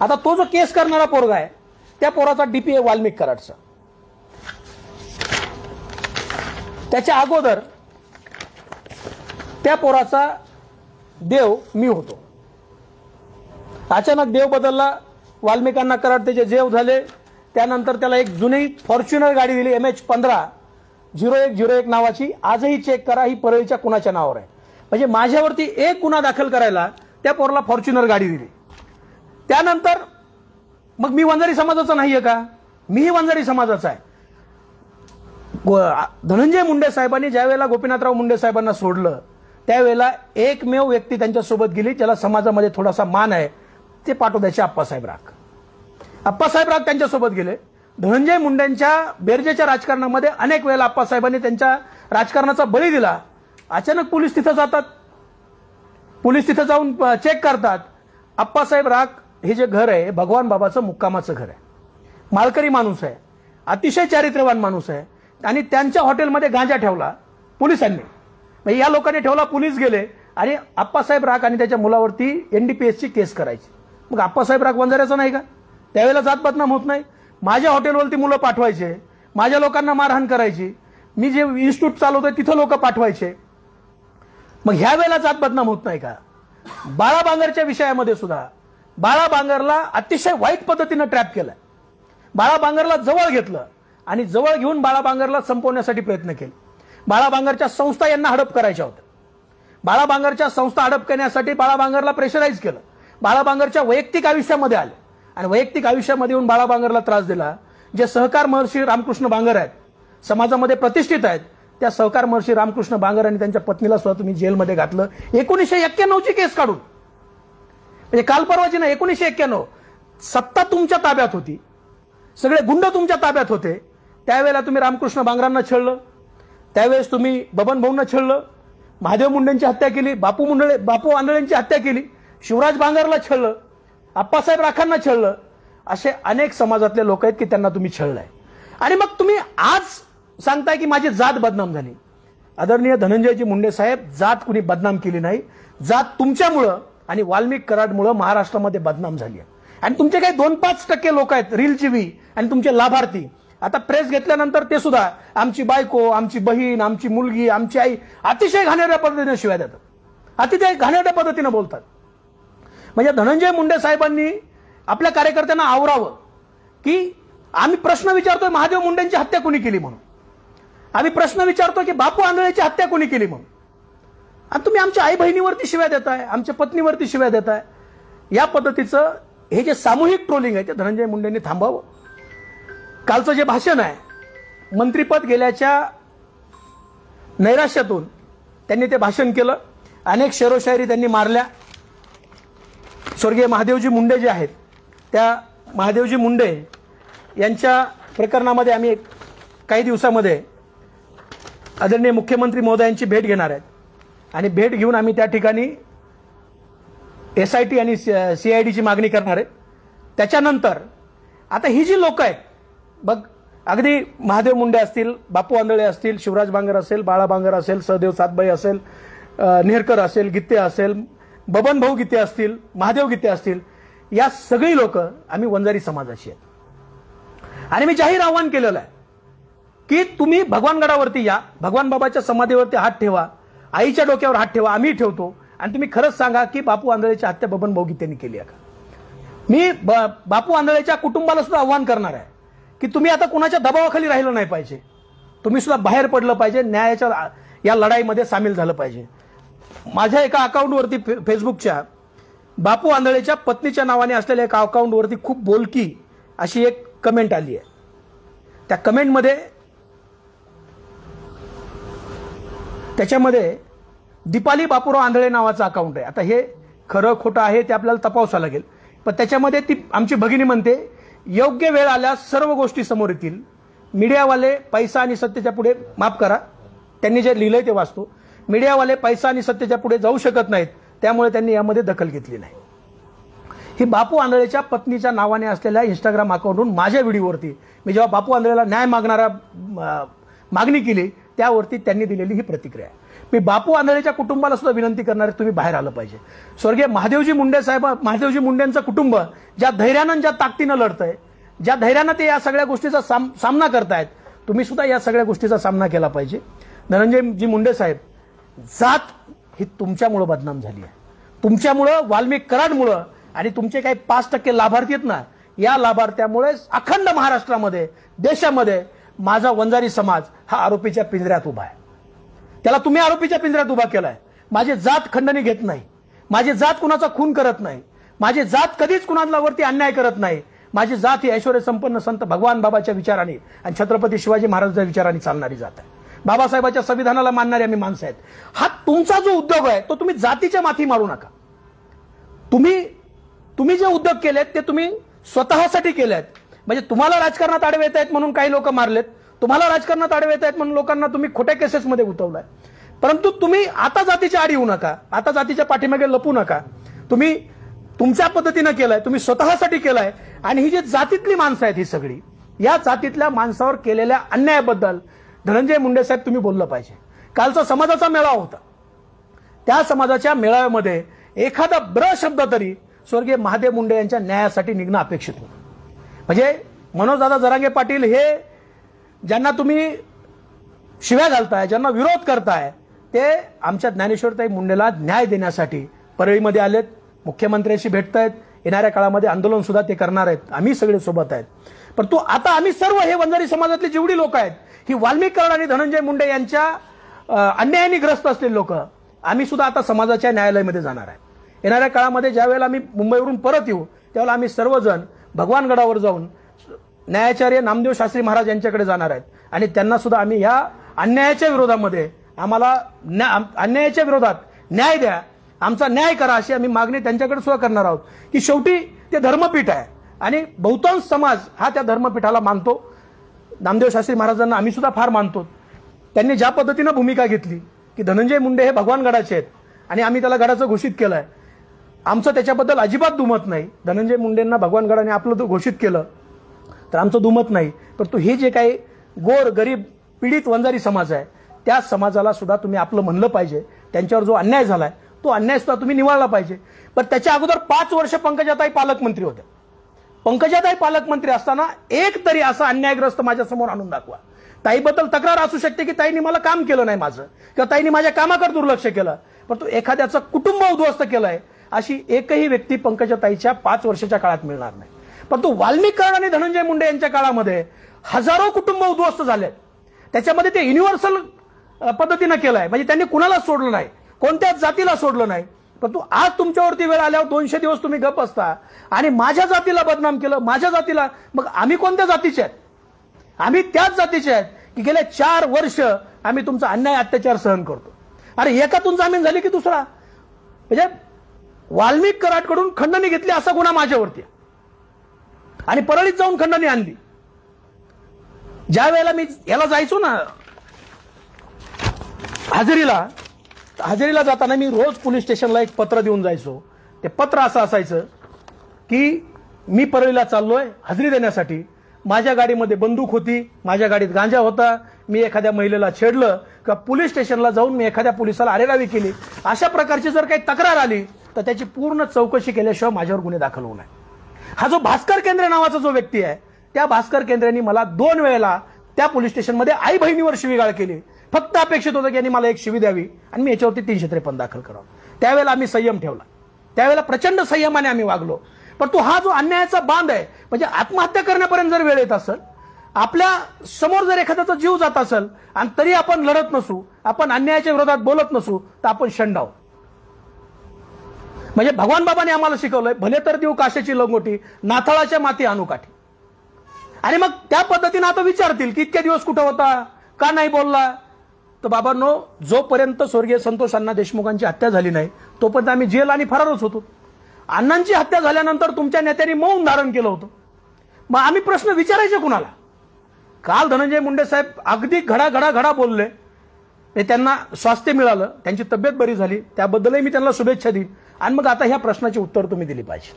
आता तो जो केस करणारा पोरगा आहे त्या पोराचा डीपी आहे वाल्मिक कराडचा. त्याच्या अगोदर त्या पोराचा देव मी होतो. अचानक देव बदलला, वाल्मिकांना कराड त्याचे जेव झाले. त्यानंतर त्याला एक जुनी फॉर्च्युनर गाडी दिली, MH150101 नावाची. आजही चेक करा, ही परळीच्या कुणाच्या नावावर आहे. म्हणजे माझ्यावरती एक गुन्हा दाखल करायला त्या पोराला फॉर्च्युनर गाडी दिली. त्यानंतर मग मी वंजारी समाजाचा नाहीये का? मीही वंजारी समाजाचा आहे. धनंजय मुंडे साहेबांनी ज्यावेळेला गोपीनाथराव मुंडे साहेबांना सोडलं त्यावेळेला एकमेव व्यक्ती त्यांच्यासोबत गेली, ज्याला समाजामध्ये थोडासा मान आहे, ते पाटोद्याचे आप्पासाहेब राख. आप्पासाहेब राख त्यांच्यासोबत गेले. धनंजय मुंडेंच्या बेरजेच्या राजकारणामध्ये अनेक वेळेला आप्पासाहेबांनी त्यांच्या राजकारणाचा बळी दिला. अचानक पोलीस तिथं जातात, पोलीस तिथं जाऊन चेक करतात. आप्पासाहेब राख हे जे घर आहे भगवान बाबाचं मुक्कामाचं घर आहे. मालकरी माणूस आहे, अतिशय चारित्र्यवान माणूस आहे. आणि त्यांच्या हॉटेलमध्ये गांजा ठेवला पोलिसांनी. म्हणजे या लोकांनी ठेवला, पोलीस गेले आणि आप्पासाहेब राख आणि त्याच्या मुलावरती NDPSची केस करायची. मग आप्पासाहेब राख वंजाऱ्याचा नाही का? त्यावेळेला जात बदनाम होत नाही. माझ्या हॉटेलवरती मुलं पाठवायचे, माझ्या लोकांना मारहाण करायची. मी जे इन्स्टिट्यूट चालवतोय तिथं लोक पाठवायचे. मग ह्या वेळेला जात बदनाम होत नाही का? बाळा बांगरच्या विषयामध्ये सुद्धा बाळा बांगरला अतिशय वाईट पद्धतीनं ट्रॅप केलाय. बाळा बांगरला जवळ घेतलं आणि जवळ घेऊन बाळा बांगरला संपवण्यासाठी प्रयत्न केले. बाळा बांगरच्या संस्था यांना हडप करायच्या होत्या. बाळा बांगरच्या संस्था हडप करण्यासाठी बाळा बांगरला प्रेशराईज केलं. बाळा बांगरच्या वैयक्तिक आयुष्यामध्ये आले आणि वैयक्तिक आयुष्यामध्ये येऊन बाळा बांगरला त्रास दिला. जे सहकार महर्षी रामकृष्ण बांगर आहेत, समाजामध्ये प्रतिष्ठित आहेत, त्या सहकार महर्षी रामकृष्ण बांगर आणि त्यांच्या पत्नीला सुद्धा तुम्ही जेलमध्ये घातलं. 1991ची केस काढून, म्हणजे काल परवाची ना, 1991. सत्ता तुमच्या ताब्यात होती, सगळे गुंड तुमच्या ताब्यात होते. त्यावेळेला तुम्ही रामकृष्ण बांगरांना छळलं, त्यावेळेस तुम्ही बबन भाऊंना छळलं, महादेव मुंडेंची हत्या केली, बापू आंधळेंची हत्या केली, शिवराज बांगरला छळलं, आप्पासाहेब राखांना छळलं. असे अनेक समाजातले लोक आहेत की त्यांना तुम्ही छळलाय. आणि मग तुम्ही आज सांगताय की माझी जात बदनाम झाली. आदरणीय धनंजयजी मुंडे साहेब, जात कुणी बदनाम केली नाही. जात तुमच्यामुळं आणि वाल्मिक कराडमुळं महाराष्ट्रामध्ये बदनाम झाली आहे. आणि तुमचे काही 2-5% लोक आहेत रीलजीवी आणि तुमचे लाभार्थी. आता प्रेस घेतल्यानंतर ते सुद्धा आमची बायको, आमची बहीण, आमची मुलगी, आमची आई अतिशय घाणेरड्या पद्धतीने शिव्या देतात, अतिशय घाणेरड्या पद्धतीने बोलतात. म्हणजे धनंजय मुंडे साहेबांनी आपल्या कार्यकर्त्यांना आवरावं की आम्ही प्रश्न विचारतोय महादेव मुंडेंची हत्या कोणी केली म्हणून, आम्ही प्रश्न विचारतोय की बापू आंधळेची हत्या कोणी केली म्हणून, आणि तुम्ही आमच्या आई बहिणीवरती शिव्या देताय, आमच्या पत्नीवरती शिव्या देताय. या पद्धतीचं हे जे सामूहिक ट्रोलिंग आहे ते धनंजय मुंडेंनी थांबावं. कालचं जे भाषण आहे, मंत्रिपद गेल्याच्या नैराश्यातून त्यांनी ते भाषण केलं. अनेक शेरोशायरी त्यांनी मारल्या. स्वर्गीय महादेवजी मुंडे जे आहेत, त्या महादेवजी मुंडे यांच्या प्रकरणामध्ये आम्ही काही दिवसामध्ये आदरणीय मुख्यमंत्री महोदयांची भेट घेणार आहेत. आणि भेट घेऊन आम्ही त्या ठिकाणी SIT आणि CIDची मागणी करणार आहे. त्याच्यानंतर आता ही जी लोक आहेत बघ, अगदी महादेव मुंडे असतील, बापू आंधळे असतील, शिवराज बांगर असेल, बाळा बांगर असेल, सहदेव सातबाई असेल, नेहरकर असेल, गित्ते असेल, बबन भाऊ गित्ते असतील, महादेव गित्ते असतील, या सगळी लोक आम्ही वंजारी समाजाची आहेत. आणि मी जाहीर आवाहन केलेलं आहे की तुम्ही भगवानगडावरती या, भगवान बाबाच्या समाधीवरती हात ठेवा, आईच्या डोक्यावर हात ठेवा, आम्ही ठेवतो. आणि तुम्ही खरंच सांगा की बापू आंधळेची हत्या बबन भाऊ गित्तेंनी केली आहे का? मी बापू आंधळेच्या कुटुंबाला सुद्धा आव्हान करणार आहे की तुम्ही आता कुणाच्या दबावाखाली राहिलं नाही पाहिजे, तुम्ही सुद्धा बाहेर पडलं पाहिजे, न्यायाच्या या लढाईमध्ये सामील झालं पाहिजे. माझ्या एका अकाउंटवरती फेसबुकच्या बापू आंधळेच्या पत्नीच्या नावाने असलेल्या एका अकाउंटवरती खूप बोलकी अशी एक कमेंट आली आहे. त्या कमेंटमध्ये त्याच्यामध्ये दीपाली बापूराव आंधळे नावाचं अकाउंट आहे. आता हे खरं खोटं आहे ते आपल्याला तपासावं लागेल, पण त्याच्यामध्ये ती आमची भगिनी म्हणते योग्य वेळ आल्यास सर्व गोष्टी समोर येतील. मीडियावाले पैसा आणि सत्तेच्या पुढे, माफ करा त्यांनी जे लिहिलंय ते वाचतो, मीडियावाले पैसा आणि सत्तेच्या पुढे जाऊ शकत नाहीत, त्यामुळे त्यांनी यामध्ये दखल घेतली नाही. ही बापू आंधळेच्या पत्नीच्या नावाने असलेल्या इंस्टाग्राम अकाउंटवरून माझ्या व्हिडिओवरती मी जेव्हा बापू आंधळेला न्याय मागणी केली त्यावरती त्यांनी दिलेली ही प्रतिक्रिया आहे. मी बापू आंधळेच्या कुटुंबाला सुद्धा विनंती करणार आहे, तुम्ही बाहेर आलं पाहिजे. स्वर्गीय महादेवजी मुंडे साहेब, महादेवजी मुंडेंचं कुटुंब ज्या धैर्यानं ज्या ताकदीनं लढतंय, ज्या धैर्यानं ते या सगळ्या गोष्टीचा सामना करतायत, तुम्ही सुद्धा या सगळ्या गोष्टीचा सामना केला पाहिजे. धनंजयजी मुंडे साहेब, जात ही तुमच्यामुळं बदनाम झाली आहे, तुमच्यामुळं, वाल्मिक कराडमुळं, आणि तुमचे काही 5% लाभार्थी आहेत ना, या लाभार्थ्यामुळे अखंड महाराष्ट्रामध्ये, देशामध्ये माझा वंजारी समाज हा आरोपीच्या पिंजऱ्यात उभा आहे. त्याला तुम्ही आरोपीच्या पिंजऱ्यात उभा केलाय. माझी जात खंडणी घेत नाही, माझी जात कुणाचा खून करत नाही, माझी जात कधीच कुणावरती अन्याय करत नाही. माझी जात ही ऐश्वर्य संपन्न संत भगवान बाबाच्या विचाराने आणि छत्रपती शिवाजी महाराजांच्या विचाराने चालणारी जात आहे. बाबासाहेबांच्या संविधानाला मानणारी आम्ही माणसं आहेत. हा तुमचा जो उद्योग आहे तो तुम्ही जातीच्या माथी मारू नका. तुम्ही जे उद्योग केलेत ते तुम्ही स्वतःसाठी केलेत. म्हणजे तुम्हाला राजकारणात आडवे येत आहेत म्हणून काही लोक मारलेत, तुम्हाला राजकारणात आडवे येत आहेत म्हणून लोकांना तुम्ही खोट्या केसेसमध्ये गुंतवलाय. परंतु तुम्ही आता जातीच्या आडी येऊ नका, आता जातीच्या पाठीमागे लपू नका. तुम्ही तुमच्या पद्धतीनं केलंय, तुम्ही स्वतःसाठी केलंय. आणि ही जी जातीतली माणसं आहेत ही सगळी, या जातीतल्या माणसावर केलेल्या अन्यायाबद्दल धनंजय मुंडे साहेब तुम्ही बोललं पाहिजे. कालचा समाजाचा मेळावा होता, त्या समाजाच्या मेळाव्यामध्ये एखादा ब्र शब्द तरी स्वर्गीय महादेव मुंडे यांच्या न्यायासाठी निघणं अपेक्षित होतं. म्हणजे मनोजदादा जरांगे पाटील हे ज्यांना तुम्ही शिव्या घालताय, ज्यांना विरोध करताय, ते आमच्या ज्ञानेश्वरताई मुंडेला न्याय देण्यासाठी परळीमध्ये आलेत, मुख्यमंत्र्यांशी भेटतायत. येणाऱ्या काळामध्ये आंदोलन सुद्धा ते करणार आहेत, आम्ही सगळे सोबत आहेत. परंतु आता आम्ही सर्व हे वंजारी समाजातली जेवढी लोक आहेत, ही वाल्मिक कराड आणि धनंजय मुंडे यांच्या अन्यायाने ग्रस्त असलेली लोक, आम्ही सुद्धा आता समाजाच्या न्यायालयामध्ये जाणार आहे. येणाऱ्या काळामध्ये ज्या वेळेला आम्ही मुंबईवरून परत येऊ त्यावेळेला आम्ही सर्वजण भगवानगडावर जाऊन न्यायाचार्य नामदेव शास्त्री महाराज यांच्याकडे जाणार आहेत आणि त्यांना सुद्धा आम्ही या अन्यायाच्या विरोधामध्ये, आम्हाला अन्यायाच्या विरोधात न्याय द्या, आमचा न्याय करा, अशी आम्ही मागणी त्यांच्याकडे सुद्धा करणार आहोत. की शेवटी ते धर्मपीठ आहे आणि बहुतांश समाज हा त्या धर्मपीठाला मानतो. नामदेव शास्त्री महाराजांना आम्ही सुद्धा फार मानतो. त्यांनी ज्या पद्धतीनं भूमिका घेतली की धनंजय मुंडे हे भगवानगडाचे आहेत आणि आम्ही त्याला गडाचं घोषित केलंय, आमचं त्याच्याबद्दल अजिबात दुमत नाही. धनंजय मुंडेंना भगवानगडाने आपलं घोषित केलं तर आमचं दुमत नाही. परंतु हे जे काही गोर गरीब पीडित वंजारी समाज आहे, त्या समाजाला सुद्धा तुम्ही आपलं म्हणलं पाहिजे. त्यांच्यावर जो अन्याय झालाय तो अन्याय सुद्धा तुम्ही निवाळला पाहिजे. पण त्याच्या अगोदर 5 वर्ष पंकजाताई पालकमंत्री होत्या. पंकजाताई पालकमंत्री असताना एक तरी असा अन्यायग्रस्त माझ्या समोर आणून दाखवा. ताईबद्दल तक्रार असू शकते की ताईने मला काम केलं नाही माझं, किंवा ताईने माझ्या कामाकडे दुर्लक्ष केलं, परंतु एखाद्याचं कुटुंब उद्ध्वस्त केलंय अशी एकही व्यक्ती पंकजाताईच्या 5 वर्षाच्या काळात मिळणार नाही. परंतु वाल्मिक कराड आणि धनंजय मुंडे यांच्या काळामध्ये हजारो कुटुंब उद्ध्वस्त झाले. त्याच्यामध्ये ते युनिव्हर्सल पद्धतीनं केलंय. म्हणजे त्यांनी कुणाला सोडलं नाही, कोणत्याच जातीला सोडलं नाही. परंतु आज तुमच्यावरती वेळ आल्यावर 200 दिवस तुम्ही गप असता आणि माझ्या जातीला बदनाम केलं, माझ्या जातीला. मग आम्ही कोणत्या जातीचे आहेत? आम्ही त्याच जातीचे आहेत की गेले 4 वर्ष आम्ही तुमचा अन्याय अत्याचार सहन करतो. अरे एकातून जामीन झाली की दुसरा. म्हणजे वाल्मिक कराडकडून खंडणी घेतली असा गुन्हा माझ्यावरती आणि परळीत जाऊन खंडणी आणली. ज्या वेळेला मी याला जायचो ना हजेरीला जाताना मी रोज पोलीस स्टेशनला एक पत्र देऊन जायचो. ते पत्र असं असायचं की मी परळीला चाललोय हजेरी देण्यासाठी, माझ्या गाडीमध्ये बंदूक होती, माझ्या गाडीत गांजा होता, मी एखाद्या महिलेला छेडलं किंवा पोलीस स्टेशनला जाऊन मी एखाद्या पोलिसाला अरेरावी केली, अशा प्रकारची जर काही तक्रार आली तर त्याची पूर्ण चौकशी केल्याशिवाय माझ्यावर गुन्हे दाखल होऊ नये. हा जो भास्कर केंद्रे नावाचा जो व्यक्ती आहे, त्या भास्कर केंद्रेंनी मला 2 वेळेला त्या पोलीस स्टेशनमध्ये आई बहिणीवर शिवीगाळ केली. फक्त अपेक्षित होतं की यांनी मला एक शिवी द्यावी आणि मी याच्यावरती 353 दाखल करावं. त्यावेळेला आम्ही संयम ठेवला, त्यावेळेला प्रचंड संयमाने आम्ही वागलो. पण तो हा जो अन्यायाचा बांध आहे, म्हणजे आत्महत्या करण्यापर्यंत जर वेळ येत असेल, आपल्या समोर जर एखाद्याचा जीव जात असेल आणि तरी आपण लढत नसू, आपण अन्यायाच्या विरोधात बोलत नसू, तर आपण शंडाव. म्हणजे भगवान बाबांनी आम्हाला शिकवलंय, भले तर देऊ काशाची लंगोटी, नाथाळाच्या माती आणू काठी. आणि मग त्या पद्धतीने आता विचारतील की इतके दिवस कुठं होता, का नाही बोलला. तर बाबांनो, जोपर्यंत स्वर्गीय संतोष अण्णा देशमुखांची हत्या झाली नाही तोपर्यंत आम्ही जेल आणि फरारच होतो. अण्णांची हत्या झाल्यानंतर तुमच्या नेत्यांनी मौन धारण केलं होतं. मग आम्ही प्रश्न विचारायचे कुणाला? काल धनंजय मुंडे साहेब अगदी घडा बोलले त्यांना स्वास्थ्य मिळालं, त्यांची तब्येत बरी झाली, त्याबद्दलही मी त्यांना शुभेच्छा देईन. आणि मग आता ह्या प्रश्नाची उत्तर तुम्ही दिली पाहिजे.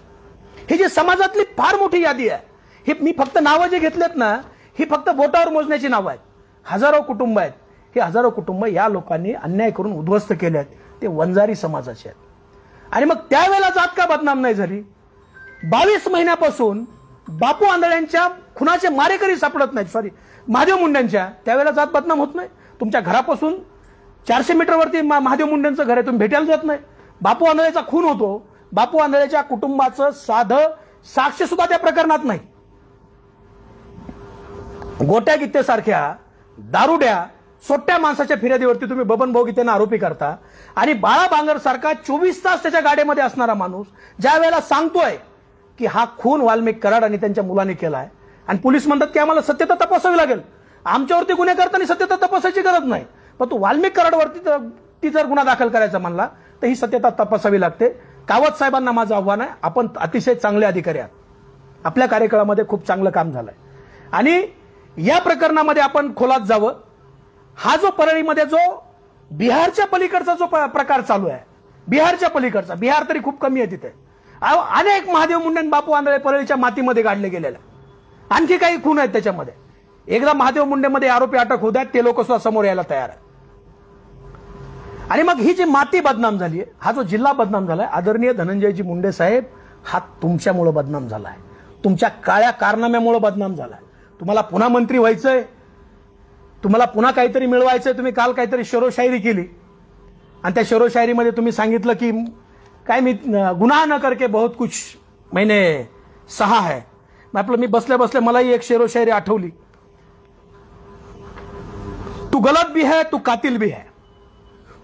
ही जी समाजातली फार मोठी यादी आहे, ही मी फक्त नावं जे घेतलेत ना, ही फक्त बोटावर मोजण्याची नावं आहेत. हजारो कुटुंब आहेत. हे हजारो कुटुंब या लोकांनी अन्याय करून उद्ध्वस्त केले आहेत. ते वंजारी समाजाचे आहेत. आणि मग त्यावेळेला जात का बदनाम नाही झाली? 22 महिन्यापासून बापू आंधळ्यांच्या खुनाचे मारेकरी सापडत नाहीत, सॉरी महादेव मुंड्यांच्या, त्यावेळेला जात बदनाम होत नाही. तुमच्या घरापासून 400 मीटरवरती महादेव मुंडेंचं घर आहे, तुम्ही भेटायला जात नाही. बापू आंधळेचा खून होतो, बापू आंधळेच्या कुटुंबाचं साधं साक्ष सुद्धा त्या प्रकरणात नाही. गोट्या गीतेसारख्या दारुड्या सोट्या माणसाच्या फिर्यादीवरती तुम्ही बबन भाऊ गीतेंना आरोपी करता. आणि बाळा बांगर सारखा 24 तास त्याच्या गाडीमध्ये असणारा माणूस ज्या वेळेला सांगतोय की हा खून वाल्मिक कराड आणि त्यांच्या मुलाने केलाय, आणि पोलीस म्हणतात की आम्हाला सत्यता तपासावी लागेल, आमच्यावरती गुन्हे करताना सत्यता तपासायची गरज नाही, पण तू वाल्मिक कराडवरती जर गुन्हा दाखल करायचा म्हणला तर ही सत्यता तपासावी लागते. कावत साहेबांना माझं आव्हान आहे, आपण अतिशय चांगले अधिकारी आहात, आपल्या कार्यकाळामध्ये खूप चांगलं काम झालंय, आणि या प्रकरणामध्ये आपण खोलात जावं. हा जो परळीमध्ये जो बिहारच्या पलीकडचा जो प्रकार चालू आहे, बिहारच्या पलीकडचा, बिहार तरी खूप कमी आहे तिथे, अनेक महादेव मुंडे आणि बापू आंधळे परळीच्या मातीमध्ये गाडले गेलेले, आणखी काही खून आहेत त्याच्यामध्ये. एकदा महादेव मुंडेमध्ये आरोपी अटक होऊ द्यात, ते लोक सुद्धा समोर यायला तयार आहे. आणि मग ही जी माती बदनाम झाली आहे, हा जो जिल्हा बदनाम झालाय, आदरणीय धनंजयजी मुंडे साहेब, हा तुमच्यामुळे बदनाम झालाय, तुमच्या काळ्या कारनाम्यामुळे बदनाम झालाय. तुम्हाला पुन्हा मंत्री व्हायचंय, तुम्हाला पुन्हा काहीतरी मिळवायचंय. तुम्ही काल काहीतरी शेरोशायरी केली आणि त्या शेरोशायरीमध्ये तुम्ही सांगितलं की काय मी गुनाह न करके बहुत कुछ मैंने सहा है. आपलं मी बसल्या बसल्या मलाही एक शेरोशायरी आठवली. तू गलत भी है, तू कातिल भी है,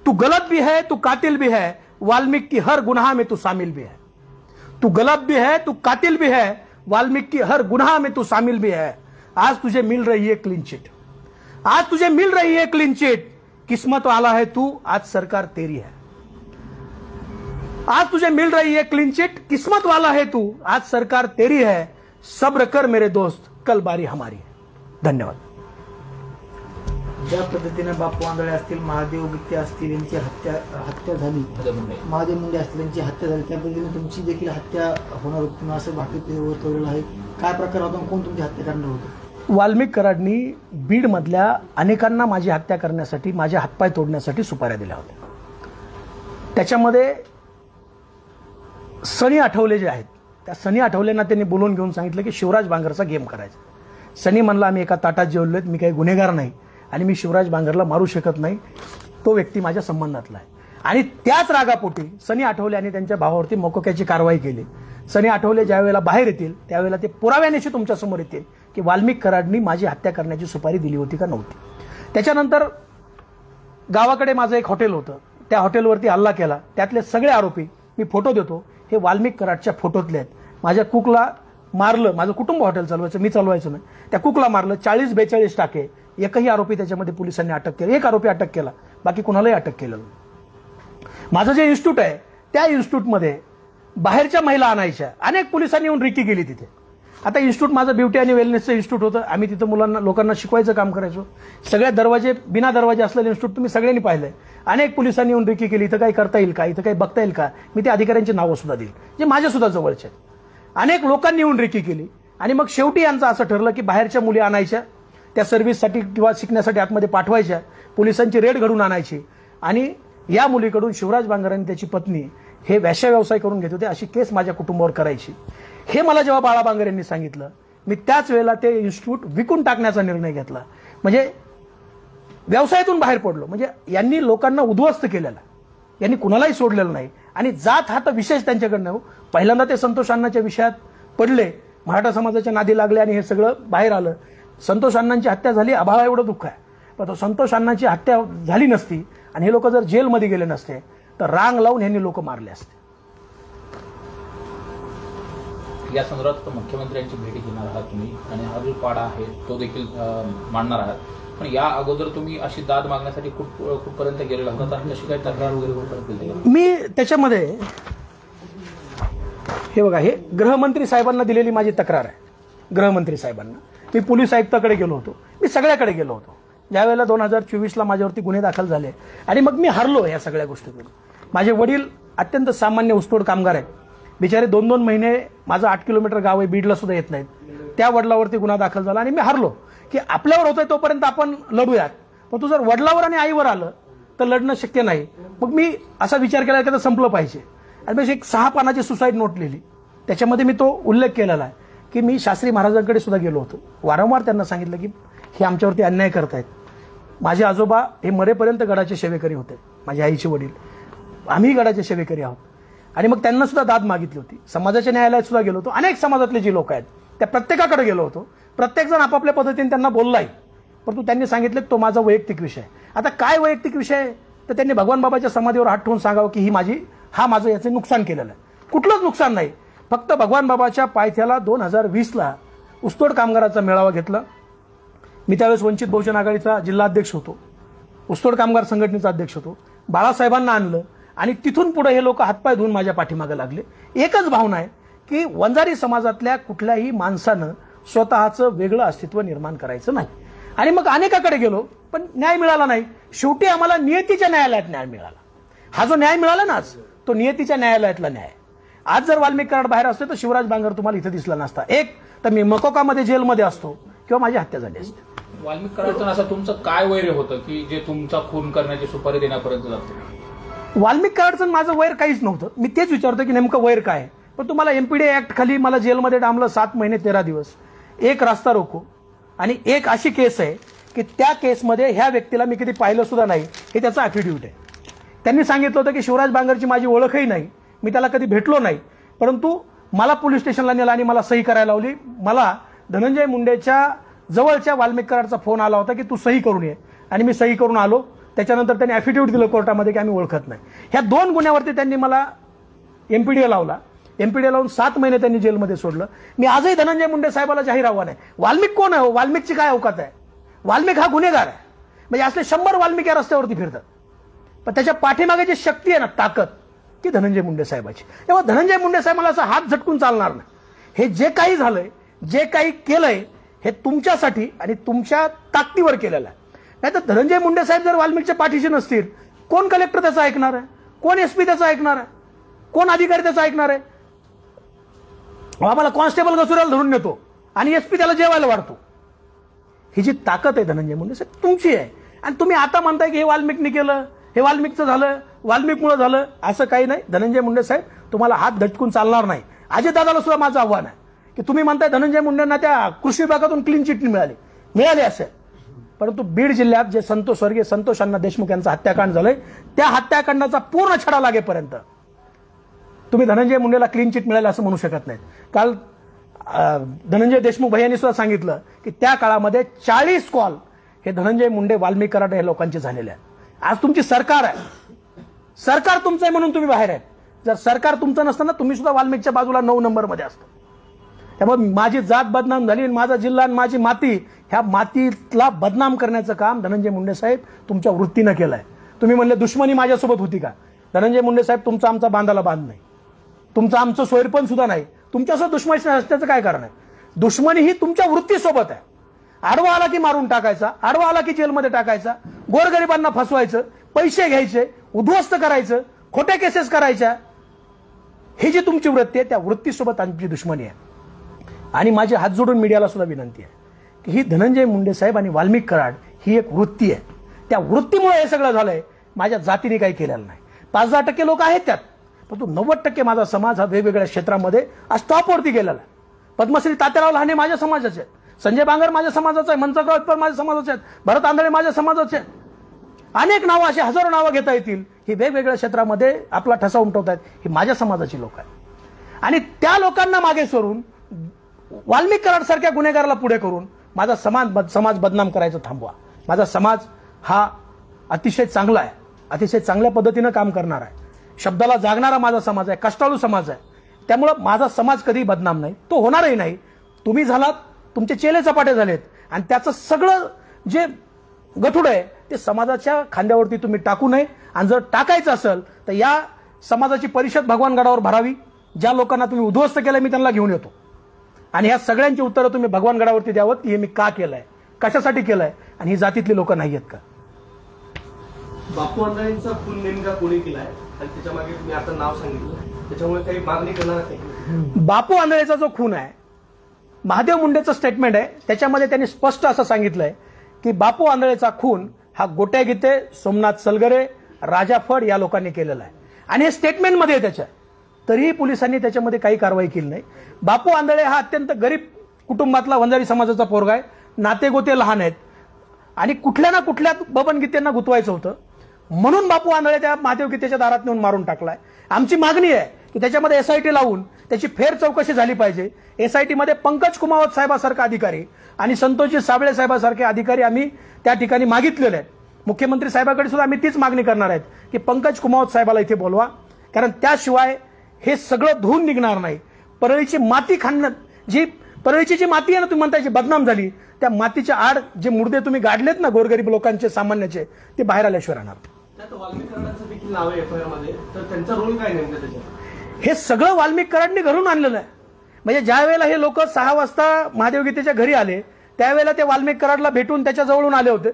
तू गलत भी है, तू कातिल भी है, वाल्मीकि की हर गुनाह में तू शामिल भी है. तू गलत भी है, तू कातिल भी है, वाल्मीकि की हर गुनाह में तू शामिल भी है. आज तुझे मिल रही है क्लीन चिट, आज तुझे मिल रही है क्लीन चिट. किस्मत वाला है तू, आज सरकार तेरी है. आज तुझे मिल रही है क्लीन चिट, किस्मत वाला है तू, आज सरकार तेरी है. सब्र कर मेरे दोस्त, कल बारी हमारी है. धन्यवाद. ज्या पद्धतीने बापू आंधळे असतील, महादेव गीते असतील, यांची हत्या झाली, महादेव मुंडे असतील यांची हत्या झाली, त्या पद्धतीने तुमची देखील हत्या होणार होती, तुम्ही असं भाकीत वर्तवलेलं आहे. काय प्रकार होता, कोण तुमची हत्या करणार होतं? वाल्मिक कराडनी बीडमधल्या अनेकांना माझी हत्या करण्यासाठी, माझे हातपाय तोडण्यासाठी सुपाऱ्या दिल्या होत्या. त्याच्यामध्ये सनी आठवले जे आहेत, त्या सनी आठवलेंना त्यांनी बोलवून घेऊन सांगितलं की शिवराज बांगरचा गेम करायचा. सनी म्हणला आम्ही एका ताटात जेवलोय, मी काही गुन्हेगार नाही आणि मी शिवराज बांगरला मारू शकत नाही, तो व्यक्ती माझ्या संबंधातला आहे. आणि त्याच रागापोटी सनी आठवले आणि त्यांच्या भावावरती मोकोक्याची कारवाई केली. सनी आठवले ज्या वेळेला बाहेर येतील त्यावेळेला ते पुराव्यानिशी तुमच्या समोर येतील की वाल्मिक कराडनी माझी हत्या करण्याची सुपारी दिली होती का नव्हती. त्याच्यानंतर गावाकडे माझं एक हॉटेल होतं, त्या हॉटेलवरती हल्ला केला. त्यातले सगळे आरोपी मी फोटो देतो, हे वाल्मिक कराडच्या फोटोतले आहेत. माझ्या कुकला मारलं, माझं कुटुंब हॉटेल चालवायचं, मी चालवायचं नाही, त्या कुकला मारलं. 40-42 टाके, एकही आरोपी त्याच्यामध्ये पोलिसांनी अटक केला, एक आरोपी अटक केला, बाकी कुणालाही अटक केलं. माझं जे इन्स्टिट्यूट आहे त्या इन्स्टिट्यूटमध्ये बाहेरच्या महिला आणायच्या, अनेक पोलिसांनी येऊन रिकी केली तिथे. आता इन्स्टिट्यूट माझं ब्युटी आणि वेलनेसचं इन्स्टिट्यूट होतं, आम्ही तिथं मुलांना लोकांना शिकवायचं काम करायचो. सगळ्या दरवाजे बिना दरवाजे असलेलं इन्स्टिट्यूट तुम्ही सगळ्यांनी पाहिलंय. अनेक पोलिसांनी येऊन रिकी केली, इथं काही करता येईल का, इथं काही बघता येईल का. मी त्या अधिकाऱ्यांची नावं सुद्धा देईल जे माझ्या सुद्धा जवळचे आहेत. अनेक लोकांनी येऊन रिकी केली आणि मग शेवटी यांचं असं ठरलं की बाहेरच्या मुली आणायच्या, त्या सर्व्हिससाठी किंवा शिकण्यासाठी आतमध्ये पाठवायच्या, पोलिसांची रेड घडून आणायची आणि या मुलीकडून शिवराज बांगर आणि त्याची पत्नी हे वेश्या व्यवसाय करून घेत होते, अशी केस माझ्या कुटुंबावर करायची. हे मला जेव्हा बाळा बांगर यांनी सांगितलं, मी त्याच वेळेला ते इन्स्टिट्यूट विकून टाकण्याचा निर्णय घेतला. म्हणजे व्यवसायातून बाहेर पडलो. म्हणजे यांनी लोकांना उद्ध्वस्त केलेला, यांनी कुणालाही सोडलेलं नाही. आणि जात हा तर विशेष त्यांच्याकडनं. पहिल्यांदा ते संतोष अण्णाच्या विषयात पडले, मराठा समाजाच्या नादी लागले आणि हे सगळं बाहेर आलं. संतोष अण्णांची हत्या झाली, आभाळा एवढं दुःख आहे, पण तो संतोष अण्णांची हत्या झाली नसती आणि हे लोक जर जेलमध्ये गेले नसते तर रांग लावून यांनी लोक मारले असते. या संदर्भात मुख्यमंत्र्यांची भेटी घेणार आहात तुम्ही आणि हा जो पाडा आहे तो देखील मांडणार आहात, पण या अगोदर तुम्ही अशी दाद मागण्यासाठी कुठपर्यंत गेलेला होता, अशी काही तक्रार वगैरे? मी त्याच्यामध्ये हे बघा, हे गृहमंत्री साहेबांना दिलेली माझी तक्रार आहे. गृहमंत्री साहेबांना मी पोलीस आयुक्ताकडे गेलो होतो, मी सगळ्याकडे गेलो होतो. ज्यावेळेला 2024ला माझ्यावरती गुन्हे दाखल झाले आणि मग मी हरलो या सगळ्या गोष्टीतून. माझे वडील अत्यंत सामान्य ऊसतोड कामगार आहेत. बिचारे 2-2 महिने माझं 8 किलोमीटर गाव आहे, बीडला सुद्धा येत नाहीत. त्या वडिलावरती गुन्हा दाखल झाला आणि मी हरलो की आपल्यावर होतोय तोपर्यंत आपण लढूयात, पण तू जर वडिलावर आणि आईवर आलं तर लढणं शक्य नाही. मग मी असा विचार केला की आता संपलं पाहिजे आणि मी एक 6 पानाची सुसाईड नोट लिहिली. त्याच्यामध्ये मी तो उल्लेख केलेला आहे की मी शास्त्री महाराजांकडे सुद्धा गेलो होतो. वारंवार त्यांना सांगितलं की हे आमच्यावरती अन्याय करतायत. माझे आजोबा हे मरेपर्यंत गडाचे सेवेकरी होते, माझ्या आईचे वडील, आम्ही गडाचे सेवेकरी आहोत. आणि मग त्यांना सुद्धा दाद मागितली होती. समाजाच्या न्यायालयात सुद्धा गेलो होतो. अनेक समाजातले जी लोक आहेत त्या प्रत्येकाकडे गेलो होतो. प्रत्येकजण आपापल्या पद्धतीने त्यांना बोललाय, परंतु त्यांनी सांगितलं तो माझा वैयक्तिक विषय. आता काय वैयक्तिक विषय आहे तर त्यांनी भगवान बाबाच्या समाधीवर हात ठेवून सांगावं की हा माझं याचं नुकसान केलेलं आहे. कुठलंच नुकसान नाही, फक्त भगवान बाबाच्या पायथ्याला 2020ला ऊसतोड कामगाराचा मेळावा घेतला. मी त्यावेळेस वंचित बहुजन आघाडीचा जिल्हा अध्यक्ष होतो, ऊसतोड कामगार संघटनेचा अध्यक्ष होतो. बाळासाहेबांना आणलं आणि तिथून पुढे हे लोक हातपाय धुवून माझ्या पाठीमागे लागले. एकच भावना आहे की वंजारी समाजातल्या कुठल्याही माणसानं स्वतःचं वेगळं अस्तित्व निर्माण करायचं नाही. आणि मग अनेकाकडे गेलो पण न्याय मिळाला नाही. शेवटी आम्हाला नियतीच्या न्यायालयात न्याय मिळाला. हा जो न्याय मिळाला ना आज, तो नियतीच्या न्यायालयातला न्याय. आज जर वाल्मिक कराड बाहेर असते तर शिवराज बांगर तुम्हाला इथं दिसला नसता. एक तर मी मकोकामध्ये जेलमध्ये असतो किंवा माझी हत्या झाली असते. वाल्मिक कराडचं असं तुमचं काय वैर होतं की जे तुमचा खून करण्याची सुपारी देण्यापर्यंत जातो? वाल्मिक कराडचं माझं वैर काहीच नव्हतं. मी तेच विचारतो की नेमकं वैर काय. पण तुम्हाला एमपीडी ऍक्ट खाली मला जेलमध्ये डांबलं 7 महिने 13 दिवस, एक रास्ता रोको आणि एक अशी केस आहे की त्या केसमध्ये ह्या व्यक्तीला मी कधी पाहिलं सुद्धा नाही, हे त्याचं ॲफिडेव्हिट आहे. त्यांनी सांगितलं होतं की शिवराज बांगरची माझी ओळखही नाही, मी त्याला कधी भेटलो नाही, परंतु मला पोलीस स्टेशनला नेलं आणि मला सही करायला लावली. मला धनंजय मुंडेच्या जवळच्या वाल्मिक कराडचा फोन आला होता की तू सही करून ये, आणि मी सही करून आलो. त्याच्यानंतर त्यांनी ॲफिडेव्हिट दिलं कोर्टामध्ये की आम्ही ओळखत नाही. ह्या 2 गुन्ह्यावरती त्यांनी मला एमपीडीए लावला. एमपीडीए लावून 7 महिने त्यांनी जेलमध्ये सोडलं. मी आजही धनंजय मुंडे साहेबाला जाहीर आव्हान आहे, वाल्मिक कोण आहे? वाल्मिकची काय अवकात आहे? वाल्मिक हा गुन्हेगार आहे. म्हणजे असले 100 वाल्मिक या रस्त्यावरती फिरतात, पण त्याच्या पाठीमागे जी शक्ती आहे ना, ताकद, ती धनंजय मुंडे साहेबाची. तेव्हा धनंजय मुंडे साहेबाला असा हात झटकून चालणार नाही. हे जे काही झालंय, जे काही केलंय, हे तुमच्यासाठी आणि तुमच्या ताकदीवर केलेलं आहे. नाही तर धनंजय मुंडे साहेब जर वाल्मिकच्या पाठीशी नसतील, कोण कलेक्टर त्याचं ऐकणार आहे? कोण एसपी त्याचं ऐकणार आहे? कोण अधिकारी त्याचं ऐकणार आहे? आम्हाला कॉन्स्टेबल गसुऱ्याला धरून नेतो आणि एसपी त्याला जेवायला वाढतो. ही जी ताकद आहे धनंजय मुंडे साहेब तुमची आहे. आणि तुम्ही आता म्हणताय की हे वाल्मिकनी केलं, हे वाल्मिकचं झालं, वाल्मिकमुळे झालं, असं काही नाही. धनंजय मुंडे साहेब तुम्हाला हात झटकून चालणार नाही. अजितदादाला सुद्धा माझं आव्हान आहे की तुम्ही म्हणताय धनंजय मुंडेंना त्या कृषी विभागातून क्लीन चिट मिळाली असेल, परंतु बीड जिल्ह्यात जे स्वर्गीय संतोष अण्णा देशमुख यांचं हत्याकांड झालंय, त्या हत्याकांडाचा पूर्ण छडा लागेपर्यंत तुम्ही धनंजय मुंडेला क्लीन चिट मिळालं असं म्हणू शकत नाहीत. काल धनंजय देशमुख भैयांनी सुद्धा सांगितलं की त्या काळामध्ये 40 कॉल हे धनंजय मुंडे, वाल्मिक कराड या लोकांचे झालेले आहेत. आज तुमची सरकार आहे, सरकार तुमचं आहे म्हणून तुम्ही बाहेर आहेत. जर सरकार तुमचं नसताना तुम्ही सुद्धा वाल्मिकच्या बाजूला 9 नंबरमध्ये असतो. त्यामुळे माझी जात बदनाम झाली, माझा जिल्हा आणि माझी माती, ह्या मातीला बदनाम करण्याचं काम धनंजय मुंडे साहेब तुमच्या वृत्तीनं केलंय. तुम्ही म्हणले दुश्मनी माझ्यासोबत होती का? धनंजय मुंडे साहेब तुमचा आमचा बांधाला बांध नाही, तुमचं आमचं सोयरपण सुद्धा नाही. तुमच्यासोबत दुश्मनी असण्याचं काय कारण आहे? दुश्मनी ही तुमच्या वृत्तीसोबत आहे. आडवा आला की मारून टाकायचा, आडवा आला की जेलमध्ये टाकायचा, गोरगरिबांना फसवायचं, पैसे घ्यायचे, उद्ध्वस्त करायचं, खोट्या केसेस करायच्या. ही जी तुमची वृत्ती आहे, त्या वृत्तीसोबत आमची दुश्मनी आहे. आणि माझी हात जोडून मीडियाला सुद्धा विनंती आहे की ही धनंजय मुंडे साहेब आणि वाल्मिक कराड ही एक वृत्ती आहे. त्या वृत्तीमुळे हे सगळं झालंय. माझ्या जातीने काही केलेलं नाही. 5-10% लोक आहेत त्यात, परंतु 90% माझा समाज हा वेगवेगळ्या क्षेत्रामध्ये आज टॉपवरती गेलेला आहे. पद्मश्री तात्याराव लहाने माझ्या समाजाचे आहेत, संजय बांगर माझ्या समाजाचा आहे, मनसुखराव अत्पर माझ्या समाजाचे आहेत, भरत आंधळे माझ्या समाजाचे आहेत. अनेक नावं, अशी हजारो नावं घेता येतील. ही वेगवेगळ्या क्षेत्रामध्ये आपला ठसा उमटवत आहेत. ही माझ्या समाजाची लोक आहेत. आणि त्या लोकांना मागे सोडून वाल्मिक कराड सारख्या गुन्हेगाराला पुढे करून माझा समाज बदनाम करायचं थांबवा. माझा समाज हा अतिशय चांगला आहे, अतिशय चांगल्या पद्धतीनं काम करणार आहे, शब्दाला जागणारा माझा समाज आहे, कष्टाळू समाज आहे. त्यामुळं माझा समाज कधी बदनाम नाही, तो होणारही नाही. तुम्ही झालात, तुमचे चेले चपाटे झालेत, आणि त्याचं सगळं जे गठुड आहे ते समाजाच्या खांद्यावरती तुम्ही टाकू नये. आणि जर टाकायचं असेल तर या समाजाची परिषद भगवानगडावर भरावी. ज्या लोकांना तुम्ही उद्ध्वस्त केलं मी त्यांना घेऊन येतो, आणि ह्या सगळ्यांची उत्तरं तुम्ही भगवानगडावरती द्यावं की हे मी का केलंय, कशासाठी केलंय आणि ही जातीतली लोक नाही आहेत का? बापू आंधळेंचा खून नेमका कोणी केलाय आणि त्याच्या मागे तुम्ही आता नाव सांगितलं, त्याच्यामुळे काही मागणी करणार नाही? बापू आंधळेचा जो खून आहे, महादेव मुंडेचं स्टेटमेंट आहे, त्याच्यामध्ये त्यांनी स्पष्ट असं सांगितलंय की बापू आंधळेचा खून हा गोट्या गीते, सोमनाथ सलगरे, राजा फड या लोकांनी केलेला आहे आणि हे स्टेटमेंटमध्ये आहे त्याच्या. तरीही पोलिसांनी त्याच्यामध्ये काही कारवाई केली नाही. बापू आंधळे हा अत्यंत गरीब कुटुंबातला वंजारी समाजाचा पोरगा आहे, नातेगोते लहान आहेत आणि कुठल्या ना कुठल्या बबन गीतेंना गुतवायचं होतं म्हणून बापू आंधळे त्या महादेव गीतेच्या दारात नेऊन मारून टाकलाय. आमची मागणी आहे की त्याच्यामध्ये एसआयटी लावून त्याची फेर चौकशी झाली पाहिजे. एसआयटी मध्ये पंकज कुमावत साहेबासारखा अधिकारी आणि संतोषजी साबळे साहेबासारखे अधिकारी आम्ही त्या ठिकाणी मागितलेले आहेत. मुख्यमंत्री साहेबांकडे सुद्धा आम्ही तीच मागणी करणार आहेत की पंकज कुमावत साहेबाला इथे बोलवा, कारण त्याशिवाय हे सगळं धुवून निघणार नाही. परळीची माती खाणं, जी परळीची जी माती आहे ना, तुम्ही म्हणताय जी बदनाम झाली, त्या मातीच्या आड जे मुर्दे तुम्ही गाडलेत ना गोरगरीब लोकांचे, सामान्याचे, ते बाहेर आल्याशिवाय राहणार. त्यात वाल्मिक कराडांचं देखील नाव आहे एफआयआर मध्ये, तर त्यांचा रोल काय नेमका त्याच्यात? हे सगळं वाल्मिक कराडनी घरून आणलेलं आहे. म्हणजे ज्या वेळेला हे लोक 6 वाजता महादेव गीतेच्या घरी आले त्यावेळेला ते वाल्मिक कराडला भेटून त्याच्या जवळून आले होते.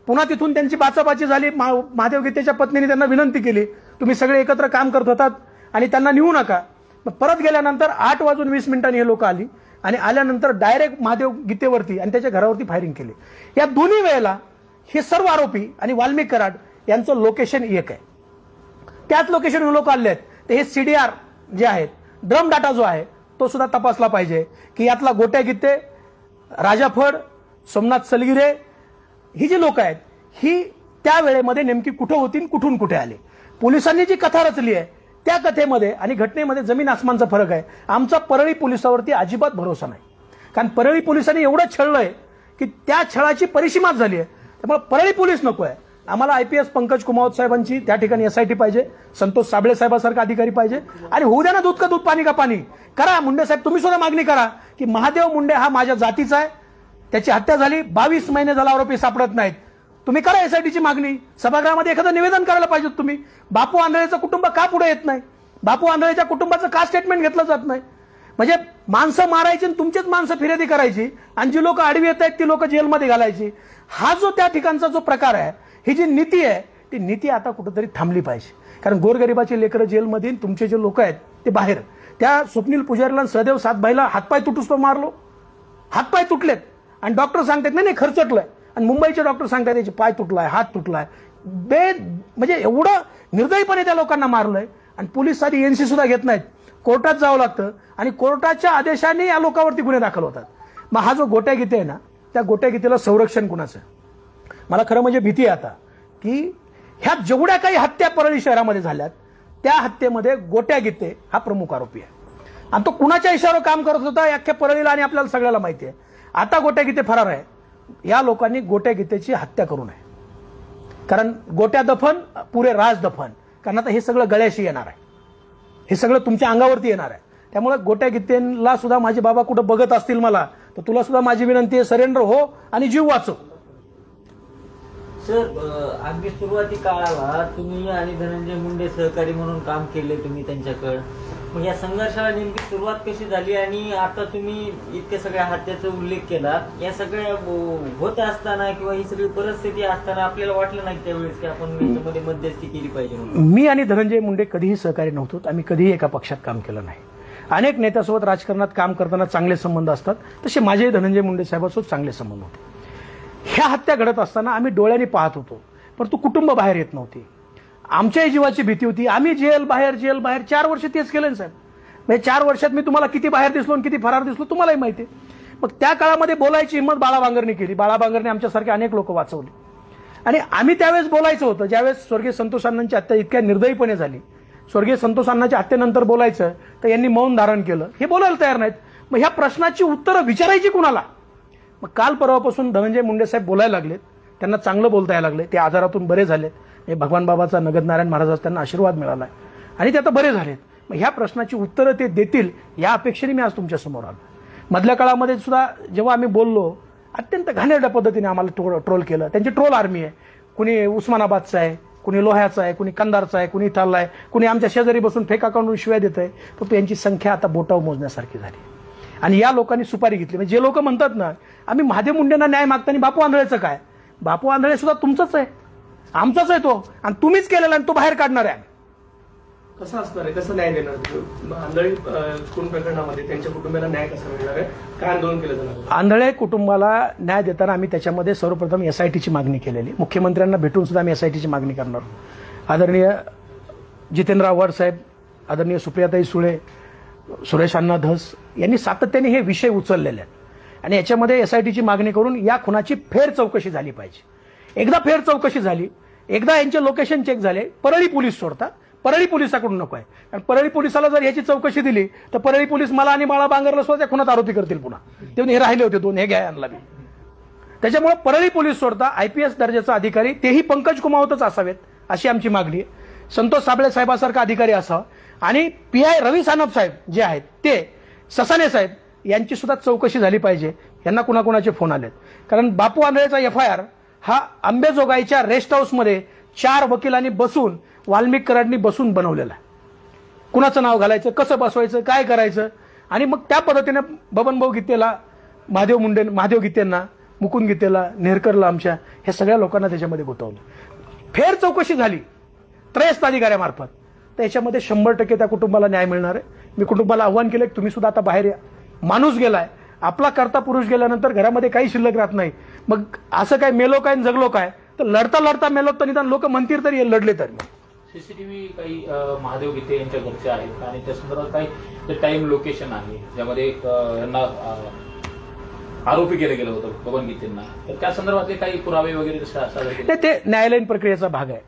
पुन्हा तिथून त्यांची बाचाबाची झाली. महादेव गीतेच्या पत्नीने त्यांना विनंती केली, तुम्ही सगळे एकत्र काम करत होतात आणि त्यांना नेऊ नका. मग परत गेल्यानंतर 8:20 हे लोक आली आणि आल्यानंतर डायरेक्ट महादेव गीतेवरती आणि त्याच्या घरावरती फायरिंग केली. या दोन्ही वेळेला हे सर्व आरोपी आणि वाल्मिक कराड यांचं लोकेशन एक आहे. त्याच लोकेशनवर लोक आले आहेत. तर हे सीडीआर जे आहेत, ड्रम डाटा जो आहे तो सुद्धा तपासला पाहिजे की यातला गोट्या गीते, राजा फड, सोमनाथ सलगिरे ही जी लोक आहेत ही त्या वेळेमध्ये नेमकी कुठं होती आणि कुठून कुठे आले. पोलिसांनी जी कथा रचली आहे त्या कथेमध्ये आणि घटनेमध्ये जमीन आसमानचा फरक आहे. आमचा परळी पोलिसावरती अजिबात भरोसा नाही, कारण परळी पोलिसांनी एवढं छळलंय की त्या छळाची परिसीमात झाली आहे. त्यामुळे परळी पोलीस नको आहे आम्हाला. आयपीएस पंकज कुमावत साहेबांची त्या ठिकाणी एसआयटी पाहिजे, संतोष साबळे साहेबांसारखा अधिकारी पाहिजे आणि होऊ द्या ना दूध का दूध पाणी का पाणी. करा मुंडे साहेब, तुम्ही सुद्धा मागणी करा की महादेव मुंडे हा माझ्या जातीचा आहे, त्याची हत्या झाली, 22 महिने झाला आरोपी सापडत नाहीत. तुम्ही करा एसआयटीची मागणी. सभागृहामध्ये एखादं निवेदन करायला पाहिजे तुम्ही. बापू आंधळेचं कुटुंब का पुढे येत नाही? बापू आंधळेच्या कुटुंबाचं का स्टेटमेंट घेतलं जात नाही? म्हणजे माणसं मारायची आणि तुमचेच माणसं फिर्यादी करायची आणि जी लोक आडवी येत आहेत ती लोक जेलमध्ये घालायची. हा जो त्या ठिकाणचा जो प्रकार आहे, ही जी नीती आहे ती नीती आता कुठेतरी थांबली पाहिजे. कारण गोरगरिबाचे लेकरं जेलमध्ये, तुमचे जे लोक आहेत ते बाहेर. त्या स्वप्नील पुजारीला आणि सहदेव सातभाईला हातपाय तुटूस तो मारलो, हातपाय तुटलेत आणि डॉक्टर सांगतात नाही खर्चटलंय, आणि मुंबईचे डॉक्टर सांगतात त्याचे पाय तुटलाय, हात तुटलाय. म्हणजे एवढं निर्दयीपणे त्या लोकांना मारलंय आणि पोलीस साधी एनसी सुद्धा घेत नाहीत. कोर्टात जावं लागतं आणि कोर्टाच्या आदेशाने या लोकांवरती गुन्हे दाखल होतात. मग हा जो गोट्या गीते आहे ना, त्या गोट्या गीतेला संरक्षण कुणाचं? मला खरं म्हणजे भीती आहे आता की ह्या जेवढ्या काही हत्या परळी शहरामध्ये झाल्यात त्या हत्येमध्ये गोट्या गीते हा प्रमुख आरोपी आहे आणि तो कुणाच्या इशाऱ्यावर काम करत होता अख्ख्या परळीला आणि आपल्याला सगळ्याला माहिती आहे. आता गोट्या गीते फरार आहे. या लोकांनी गोट्या गीतेची हत्या करू नये, कारण गोट्या दफन पुरे राज दफन, कारण आता हे सगळं गळ्याशी येणार आहे, हे सगळं तुमच्या अंगावरती येणार आहे. त्यामुळे गोट्या गीतेला सुद्धा माझे बाबा कुठं बघत असतील मला, तर तुला सुद्धा माझी विनंती आहे, सरेंडर हो आणि जीव वाचव. सर, अगदी सुरुवाती काळाला तुम्ही आणि धनंजय मुंडे सहकारी म्हणून काम केले तुम्ही त्यांच्याकडे. मग या संघर्षाला नेमकी सुरुवात कशी झाली आणि आता तुम्ही इतक्या सगळ्या हत्याचा उल्लेख केला, या सगळ्या होत असताना किंवा ही सगळी परिस्थिती असताना आपल्याला वाटलं नाही त्यावेळेस की आपण याच्यामध्ये मध्यस्थी केली पाहिजे म्हणून? मी आणि धनंजय मुंडे कधीही सहकारी नव्हतो. आम्ही कधीही एका पक्षात काम केलं नाही. अनेक नेत्यासोबत राजकारणात काम करताना चांगले संबंध असतात, तसे माझेही धनंजय मुंडे साहेबांसोबत चांगले संबंध होते. ह्या हत्या घडत असताना आम्ही डोळ्यांनी पाहत होतो, परंतु कुटुंब बाहेर येत नव्हती. आमच्याही जीवाची भीती होती. आम्ही जेल बाहेर 4 वर्ष तेच केलं ना साहेब. म्हणजे 4 वर्षात मी तुम्हाला किती बाहेर दिसलो आणि किती फरार दिसलो तुम्हालाही माहिती आहे. मग त्या काळामध्ये बोलायची हिंमत बाळा बांगरने केली. बाळा बांगरने आमच्यासारखे अनेक लोक वाचवले आणि आम्ही त्यावेळेस बोलायचं होतं. ज्यावेळेस स्वर्गीय संतोष अण्णांची हत्या इतक्या निर्दयीपणे झाली, स्वर्गीय संतोष अण्णांच्या हत्येनंतर बोलायचं तर यांनी मौन धारण केलं. हे बोलायला तयार नाहीत. मग ह्या प्रश्नाची उत्तरं विचारायची कुणाला? मग काल परवापासून धनंजय मुंडे साहेब बोलायला लागलेत. त्यांना चांगलं बोलता यायला लागले. ते आजारातून बरे झालेत. भगवान बाबाचा नगदनारायण महाराजाचा त्यांना आशीर्वाद मिळाला आणि ते आता बरे झालेत. मग ह्या प्रश्नाची उत्तरं ते देतील या अपेक्षेने मी आज तुमच्या समोर आलो. मधल्या काळामध्ये सुद्धा जेव्हा आम्ही बोललो अत्यंत घाणेरड्या पद्धतीने आम्हाला ट्रोल केलं. त्यांची ट्रोल आर्मी आहे. कुणी उस्मानाबादचा आहे, कुणी लोह्याचा आहे, कुणी कंधारचा आहे, कुणी इथला आहे, कुणी आमच्या शेजारी बसून फेका काढून शिव्या देत आहे. परंतु यांची संख्या आता बोटावर मोजण्यासारखी झाली. आणि या लोकांनी सुपारी घेतली. म्हणजे जे लोक म्हणतात ना आम्ही महादेव मुंडेंना न्याय मागताना बापू आंधळेचं काय, बापू आंधळे सुद्धा तुमचंच आहे, आमचाच आहे तो, आणि तुम्हीच केलेला आणि तो बाहेर काढणार आहे. कसं असणार आहे, कसं न्याय देणार आंधळी खून प्रकरणामध्ये त्यांच्या कुटुंबियांना न्याय कसा मिळणार आहे, काय आंदोलन केलं जाणार आहे? आंधळे कुटुंबाला न्याय देताना आम्ही त्याच्यामध्ये सर्वप्रथम SITची मागणी केलेली. मुख्यमंत्र्यांना भेटून सुद्धा आम्ही SITची मागणी करणार. आदरणीय जितेंद्र आव्हाड साहेब, आदरणीय सुप्रियाताई सुळे, सुरेश अण्णा धस यांनी सातत्याने हे विषय उचललेले आहेत आणि याच्यामध्ये SITची मागणी करून या खुनाची फेर चौकशी झाली पाहिजे. एकदा फेर चौकशी झाली, एकदा यांचे लोकेशन चेक झाले, परळी पोलीस सोडता, परळी पोलिसाकडून नको आहे. कारण परळी पोलिसाला जर याची चौकशी दिली तर परळी पोलीस मला आणि बाळा बांगरला सुद्धा त्या खुनात आरोपी करतील पुन्हा. तेव्हा हे राहिले होते 2, हे घ्या आणला मी. त्याच्यामुळे परळी पोलीस सोडता IPS दर्जाचा अधिकारी, तेही पंकज कुमावतच असावेत अशी आमची मागणी आहे. संतोष साबळे साहेबासारखा अधिकारी असावा आणि PI रवी सानप साहेब जे आहेत ते, ससाने साहेब यांची सुद्धा चौकशी झाली पाहिजे. यांना कुणाकुणाचे फोन आलेत. कारण बापू आंधळेचा FIR हा अंबेजोगाईच्या रेस्ट हाऊसमध्ये 4 वकिलांनी बसून, वाल्मिक कराडनी बसून बनवलेला आहे. कुणाचं नाव घालायचं, कसं बसवायचं, काय करायचं, आणि मग त्या पद्धतीने बबनभाऊ गीतेला, महादेव गीतेंना, मुकुंद गीतेला, नेरकरला, आमच्या ह्या सगळ्या लोकांना त्याच्यामध्ये गुंतवलं. फेर चौकशी झाली त्रयस्थ अधिकाऱ्यामार्फत तर याच्यामध्ये 100% त्या कुटुंबाला न्याय मिळणार आहे. मी कुटुंबाला आव्हान केलं की तुम्ही सुद्धा आता बाहेर या. माणूस गेलाय, आपला करता पुरुष गेल्यानंतर घरामध्ये काही शिल्लक राहत नाही. मग असं काय मेलो काय जगलो काय, तर लढता लढता मेलो तर निदान लोक म्हणतील तरी लढले तरी. CCTV काही महादेव गीते यांच्या घरचे आहेत आणि त्या संदर्भात काही टाइम लोकेशन आहे ज्यामध्ये यांना आरोपी केलं गेलं होतं बबन गीतेंना, तर त्या संदर्भातले काही पुरावे वगैरे सादर केले? नाही, ते न्यायालयीन प्रक्रियेचा भाग आहे.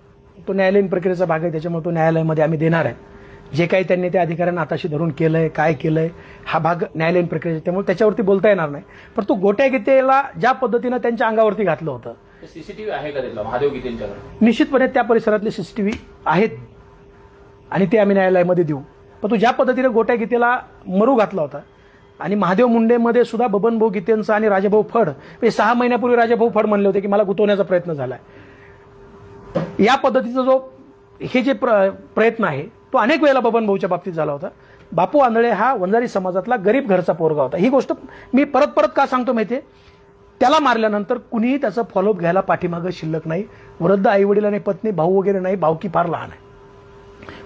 तो न्यायालयीन प्रक्रियेचा भाग आहे, त्याच्यामुळे तो न्यायालयामध्ये आम्ही देणार आहे. जे काही त्यांनी त्या अधिकाऱ्यांना हाताशी धरून केलंय, काय केलंय, हा भाग न्यायालयीन प्रक्रियेचा, त्यामुळे त्याच्यावरती बोलता येणार नाही. पण तो गोट्या गीतेला ज्या पद्धतीनं त्यांच्या अंगावरती घातलं होतं, CCTV आहे का तिथला महादेव गीतेंच्याकडे? निश्चितपणे त्या परिसरातले CCTV आहेत आणि ते आम्ही न्यायालयामध्ये देऊ. पण तो ज्या पद्धतीने गोट्या गीतेला मरू घातला होता आणि महादेव मुंडेमध्ये सुद्धा बबनभाऊ गीतेंचा आणि राजाभाऊ फड, 6 महिन्यापूर्वी राजाभाऊ फड म्हणले होते की मला गुंतवण्याचा प्रयत्न झालाय. या पद्धतीचा जो हे जे प्रयत्न आहे तो अनेक वेळेला बबनभाऊच्या बाबतीत झाला होता. बापू आंधळे हा वंजारी समाजातला गरीब घरचा पोरगा होता. ही गोष्ट मी परत परत का सांगतो माहितीये, त्याला मारल्यानंतर कुणीही त्याचं फॉलोअप घ्यायला पाठीमागं शिल्लक नाही. वृद्ध आई वडील आणि पत्नी, भाऊ वगैरे नाही, भावकी फार लहान आहे.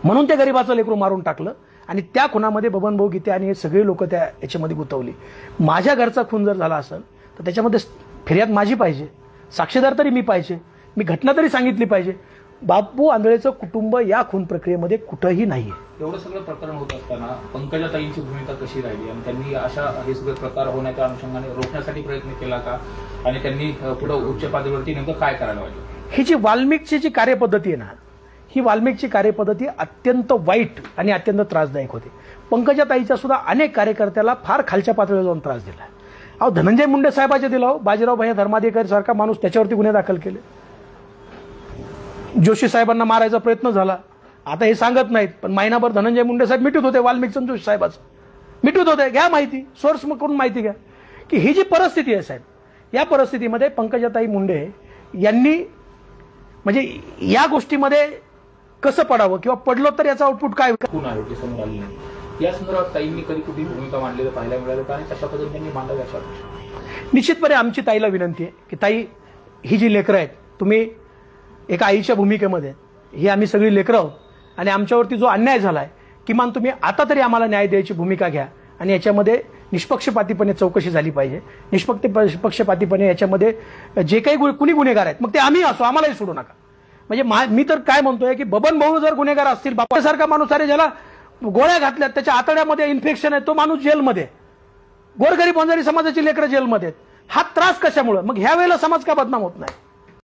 म्हणून त्या गरीबाचं लेकरू मारून टाकलं आणि त्या खुनामध्ये बबनभाऊ गीते आणि हे सगळे लोक त्या याच्यामध्ये गुंतवली. माझ्या घरचा खून जर झाला असेल तर त्याच्यामध्ये फिर्याद माझी पाहिजे, साक्षीदार तरी मी पाहिजे, मी घटना तरी सांगितली पाहिजे. बापू आंधळेचं कुटुंब या खून प्रक्रियेमध्ये कुठंही नाहीये. एवढं सगळं प्रकरण होत असताना पंकजाताईंची भूमिका कशी राहिली आणि त्यांनी अशा हे सगळे प्रकार होण्याच्या अनुषंगाने रोखण्यासाठी प्रयत्न केला का, आणि त्यांनी पुढे उच्च पातळीवरती नेमकं काय करायला पाहिजे? ही जी वाल्मिकची जी कार्यपद्धती आहे ना, ही वाल्मिकची कार्यपद्धती अत्यंत वाईट आणि अत्यंत त्रासदायक होती. पंकजाताईच्या सुद्धा अनेक कार्यकर्त्याला फार खालच्या पातळीवर जाऊन त्रास दिला. अहो, धनंजय मुंडे साहेबाच्या दिला, बाजीराव भैया धर्माधिकारी सारखा माणूस त्याच्यावरती गुन्हे दाखल केले. जोशी साहेबांना मारायचा प्रयत्न झाला. आता हे सांगत नाहीत पण महिनाभर धनंजय मुंडे साहेब मिटवत होते वाल्मिकचं जोशी साहेबाचं, मिटवत होते. घ्या माहिती, सोर्स करून माहिती घ्या की ही जी परिस्थिती आहे साहेब, या परिस्थितीमध्ये पंकजाताई मुंडे यांनी म्हणजे या गोष्टीमध्ये कसं पडावं किंवा पडलो तर याचा आउटपुट काय खून आहे ते समोर आले नाही. या संदर्भात ताईंनी कधी कुठे भूमिका मांडलेलं पाहायला मिळालं का, आणि कशा पद्धतीने त्यांनी मांडावी अशा? निश्चितपणे आमची ताईला विनंती आहे की ताई, ही जी लेकरं आहेत, तुम्ही एका आईच्या भूमिकेमध्ये, ही आम्ही सगळी लेकरं आहोत आणि आमच्यावरती जो अन्याय झालाय, किमान तुम्ही आता तरी आम्हाला न्याय द्यायची भूमिका घ्या आणि याच्यामध्ये निष्पक्षपातीपणे चौकशी झाली पाहिजे. निष्पक्षपातीपणे याच्यामध्ये जे काही कुणी गुन्हेगार आहेत, मग ते आम्ही असो, आम्हालाही सोडू नका. म्हणजे मी तर काय म्हणतोय की बबन भाऊ जर गुन्हेगार असतील, बापासारखा माणूस आहे ज्याला गोळ्या घातल्यात, त्याच्या आतड्यामध्ये इन्फेक्शन आहे, तो माणूस जेलमध्ये, गोरगरीब वंजारी समाजाची लेकरं जेलमध्ये, हा त्रास कशामुळे? मग ह्या वेळेला समाज का बदनाम होत नाही?